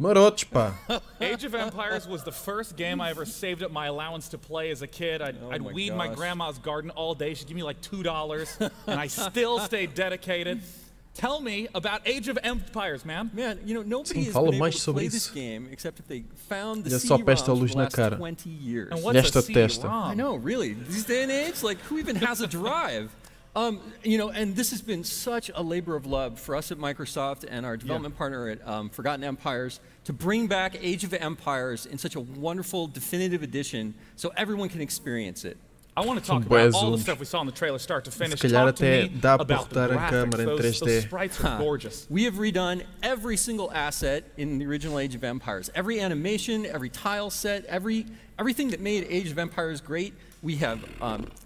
Marotos, pá. Age of Empires was the first game I ever saved up my allowance to play as a kid. I'd weed my grandma's garden all day. She'd give me like $2, and I still stayed dedicated. Tell me about Age of Empires, man. Man, you know, nobody has been able to play this game except if they found the CD-ROM for the last 20 years. And what's a CD-ROM? I know, really. These day and age, like, who even has a drive? You know, and this has been such a labor of love for us at Microsoft and our development partner at Forgotten Empires to bring back Age of Empires in such a wonderful, definitive edition so everyone can experience it. I want to talk about all the stuff we saw in the trailer start to finish. Se calhar Talk to me até dá para about the botar a câmera em graphics. 3D. Those sprites are gorgeous. We have redone every single asset in the original Age of Empires. Every animation, every tile set, everything that made Age of Empires great, we have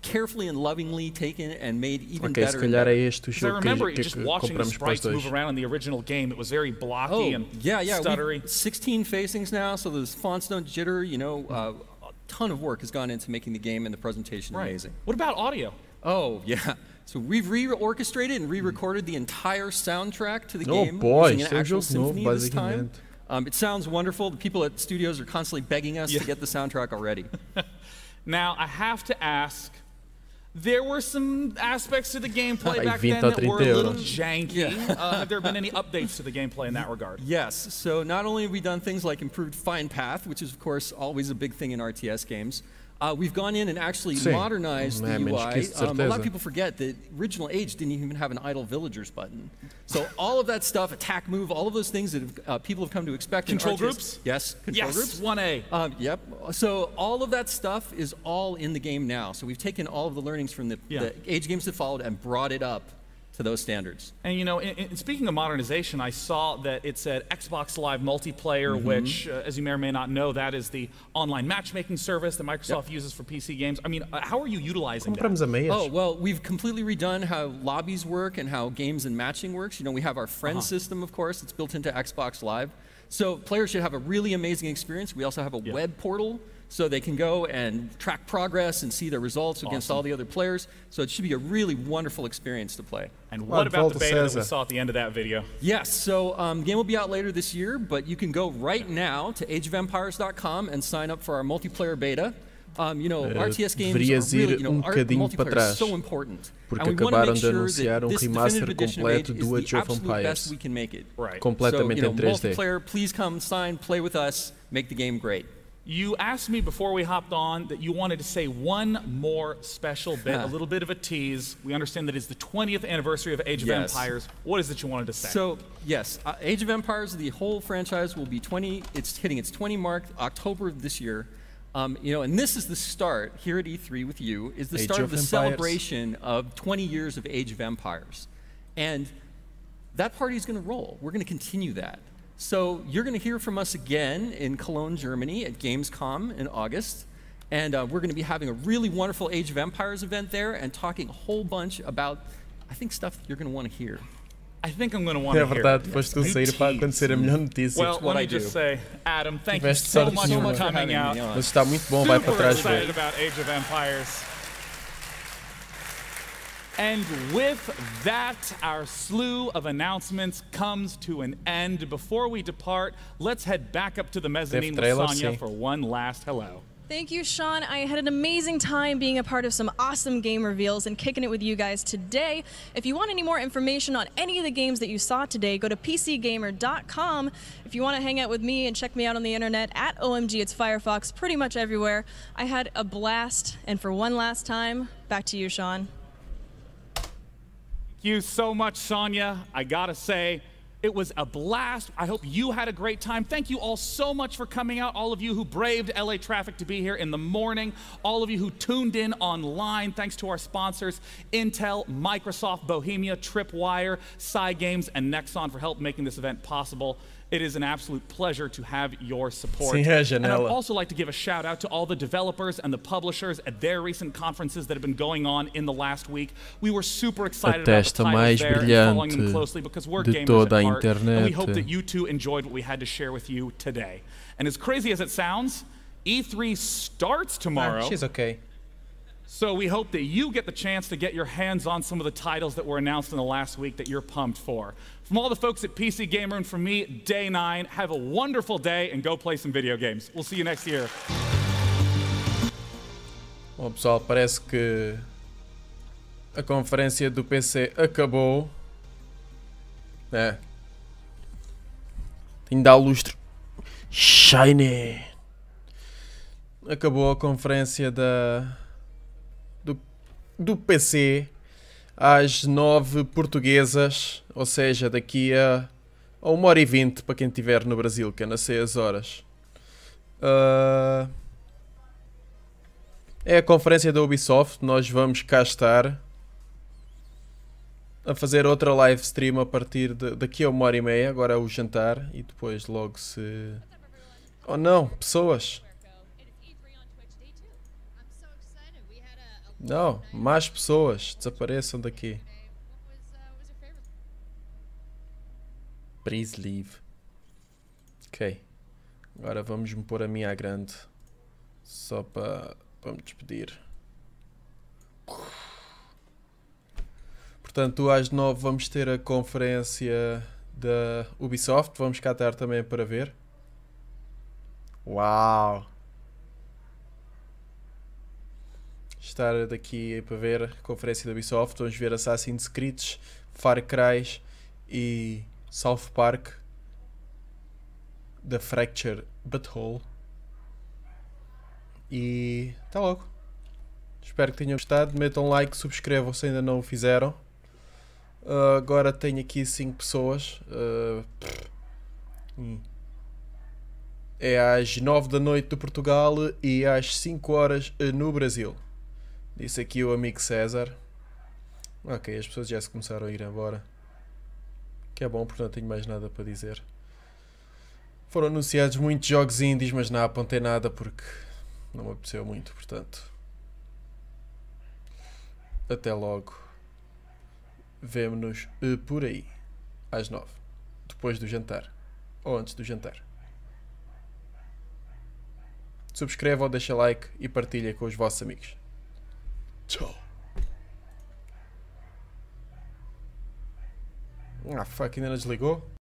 carefully and lovingly taken and made even better. Se calhar é este o Because I jogo remember que just watching the sprites move around in the original game. It was very blocky and stuttery. 16 facings now, so those fonts don't jitter. You know, a ton of work has gone into making the game and the presentation amazing. What about audio? Oh, yeah. So we've re-orchestrated and re-recorded the entire soundtrack to the game boy, using an actual symphony this time. basicamente. It sounds wonderful. The people at studios are constantly begging us to get the soundtrack already. Now, I have to ask, there were some aspects to the gameplay back then that were a little janky. Have there been any updates to the gameplay in that regard? Yes. So not only have we done things like improved Find Path, which is, of course, always a big thing in RTS games, we've gone in and actually modernized the UI. A lot of people forget that original Age didn't even have an idle villagers button. So all of that stuff, attack, move, all of those things that people have come to expect. Control in RTS, groups? Yes, control groups. 1A. Yep. So all of that stuff is all in the game now. So we've taken all of the learnings from the Age games that followed and brought it up to those standards. And you know, speaking of modernization, I saw that it said Xbox Live Multiplayer, which, as you may or may not know, that is the online matchmaking service that Microsoft uses for PC games. I mean, how are you utilizing that? Oh, well, we've completely redone how lobbies work and how games and matching works. You know, we have our friend system, of course, it's built into Xbox Live. So players should have a really amazing experience. We also have a web portal, so they can go and track progress and see their results against all the other players. So it should be a really wonderful experience to play. And what about the beta that we saw at the end of that video? Yes, so the game will be out later this year, but you can go right now to ageofempires.com and sign up for our multiplayer beta. You know, RTS games are really, you know, multiplayer is so important. Porque acabaram de anunciar remaster completo do Age of Empires. Completamente so, em 3D. Multiplayer, please come, sign, play with us, make the game great. You asked me before we hopped on that you wanted to say one more special bit, a little bit of a tease. We understand that it's the 20th anniversary of Age of Empires. What is it you wanted to say? So, yes, Age of Empires, the whole franchise will be it's hitting its 20 mark October of this year. You know, and this is the start here at E3 with you, is the start of the celebration of 20 years of Age of Empires. And that party is going to roll. We're going to continue that. So you're going to hear from us again in Cologne, Germany at Gamescom in August. And we're going to be having a really wonderful Age of Empires event there and talking a whole bunch about, I think, stuff that you're going to want to hear. I think I'm going to want to hear. É verdade, depois de sair para acontecer a melhor notícia. Well, let me just say, Adam, thank you so much for coming out. Mas está muito bom, vai para trás. Super excited about Age of Empires. And with that, our slew of announcements comes to an end. Before we depart, let's head back up to the mezzanine with Sonia for one last hello. Thank you, Sean. I had an amazing time being a part of some awesome game reveals and kicking it with you guys today. If you want any more information on any of the games that you saw today, go to pcgamer.com. If you want to hang out with me and check me out on the internet at OMG It's Firefox, pretty much everywhere. I had a blast, and for one last time, back to you, Sean. Thank you so much, Sonia. I gotta say, it was a blast. I hope you had a great time. Thank you all so much for coming out, all of you who braved LA traffic to be here in the morning, all of you who tuned in online. Thanks to our sponsors, Intel, Microsoft, Bohemia, Tripwire, Cygames, and Nexon for help making this event possible. It is an absolute pleasure to have your support. And I'd also like to give a shout out to all the developers and the publishers at their recent conferences that have been going on in the last week. We were super excited about the titles there and following them closely because we're gamers at heart, and we hope that you too enjoyed what we had to share with you today. And as crazy as it sounds, E3 starts tomorrow. She's okay. So we hope that you get the chance to get your hands on some of the titles that were announced in the last week that you're pumped for. From all the folks at PC Gamer and from me, Day 9, have a wonderful day and go play some video games. We'll see you next year. Bom, pessoal, parece que a conferência do PC acabou. É. Tem de dar lustre. Shiny! Acabou a conferência do PC às 9 portuguesas, ou seja, daqui a 1h20 para quem estiver no Brasil, que é nas 6 horas. É a conferência da Ubisoft, nós vamos cá estar a fazer outra live stream a partir daqui a 1h30, agora é o jantar e depois logo se... Oh não, pessoas! Não, mais pessoas, desapareçam daqui. Please leave. Ok, agora vamos me pôr a minha à grande, só para me despedir. Portanto, às 9 vamos ter a conferência da Ubisoft. Vamos cá estar também para ver. Uau! Estar daqui para ver a conferência da Ubisoft. Vamos ver Assassin's Creed, Far Cry e South Park. The Fracture Butthole. E está logo. Espero que tenham gostado. Metam um like, subscrevam se ainda não o fizeram. Agora tenho aqui 5 pessoas. É às 9 da noite do Portugal e às 5 horas no Brasil. Disse aqui o amigo César. Ok, as pessoas já se começaram a ir embora. Que é bom, porque não tenho mais nada para dizer. Foram anunciados muitos jogos indies, mas não apontei nada porque não me apeteceu muito, portanto. Até logo. Vemo-nos por aí. Às 9. Depois do jantar. Ou antes do jantar. Subscrevam, deixa like e partilha com os vossos amigos. Tchau. Ah, fuck, ainda não desligou?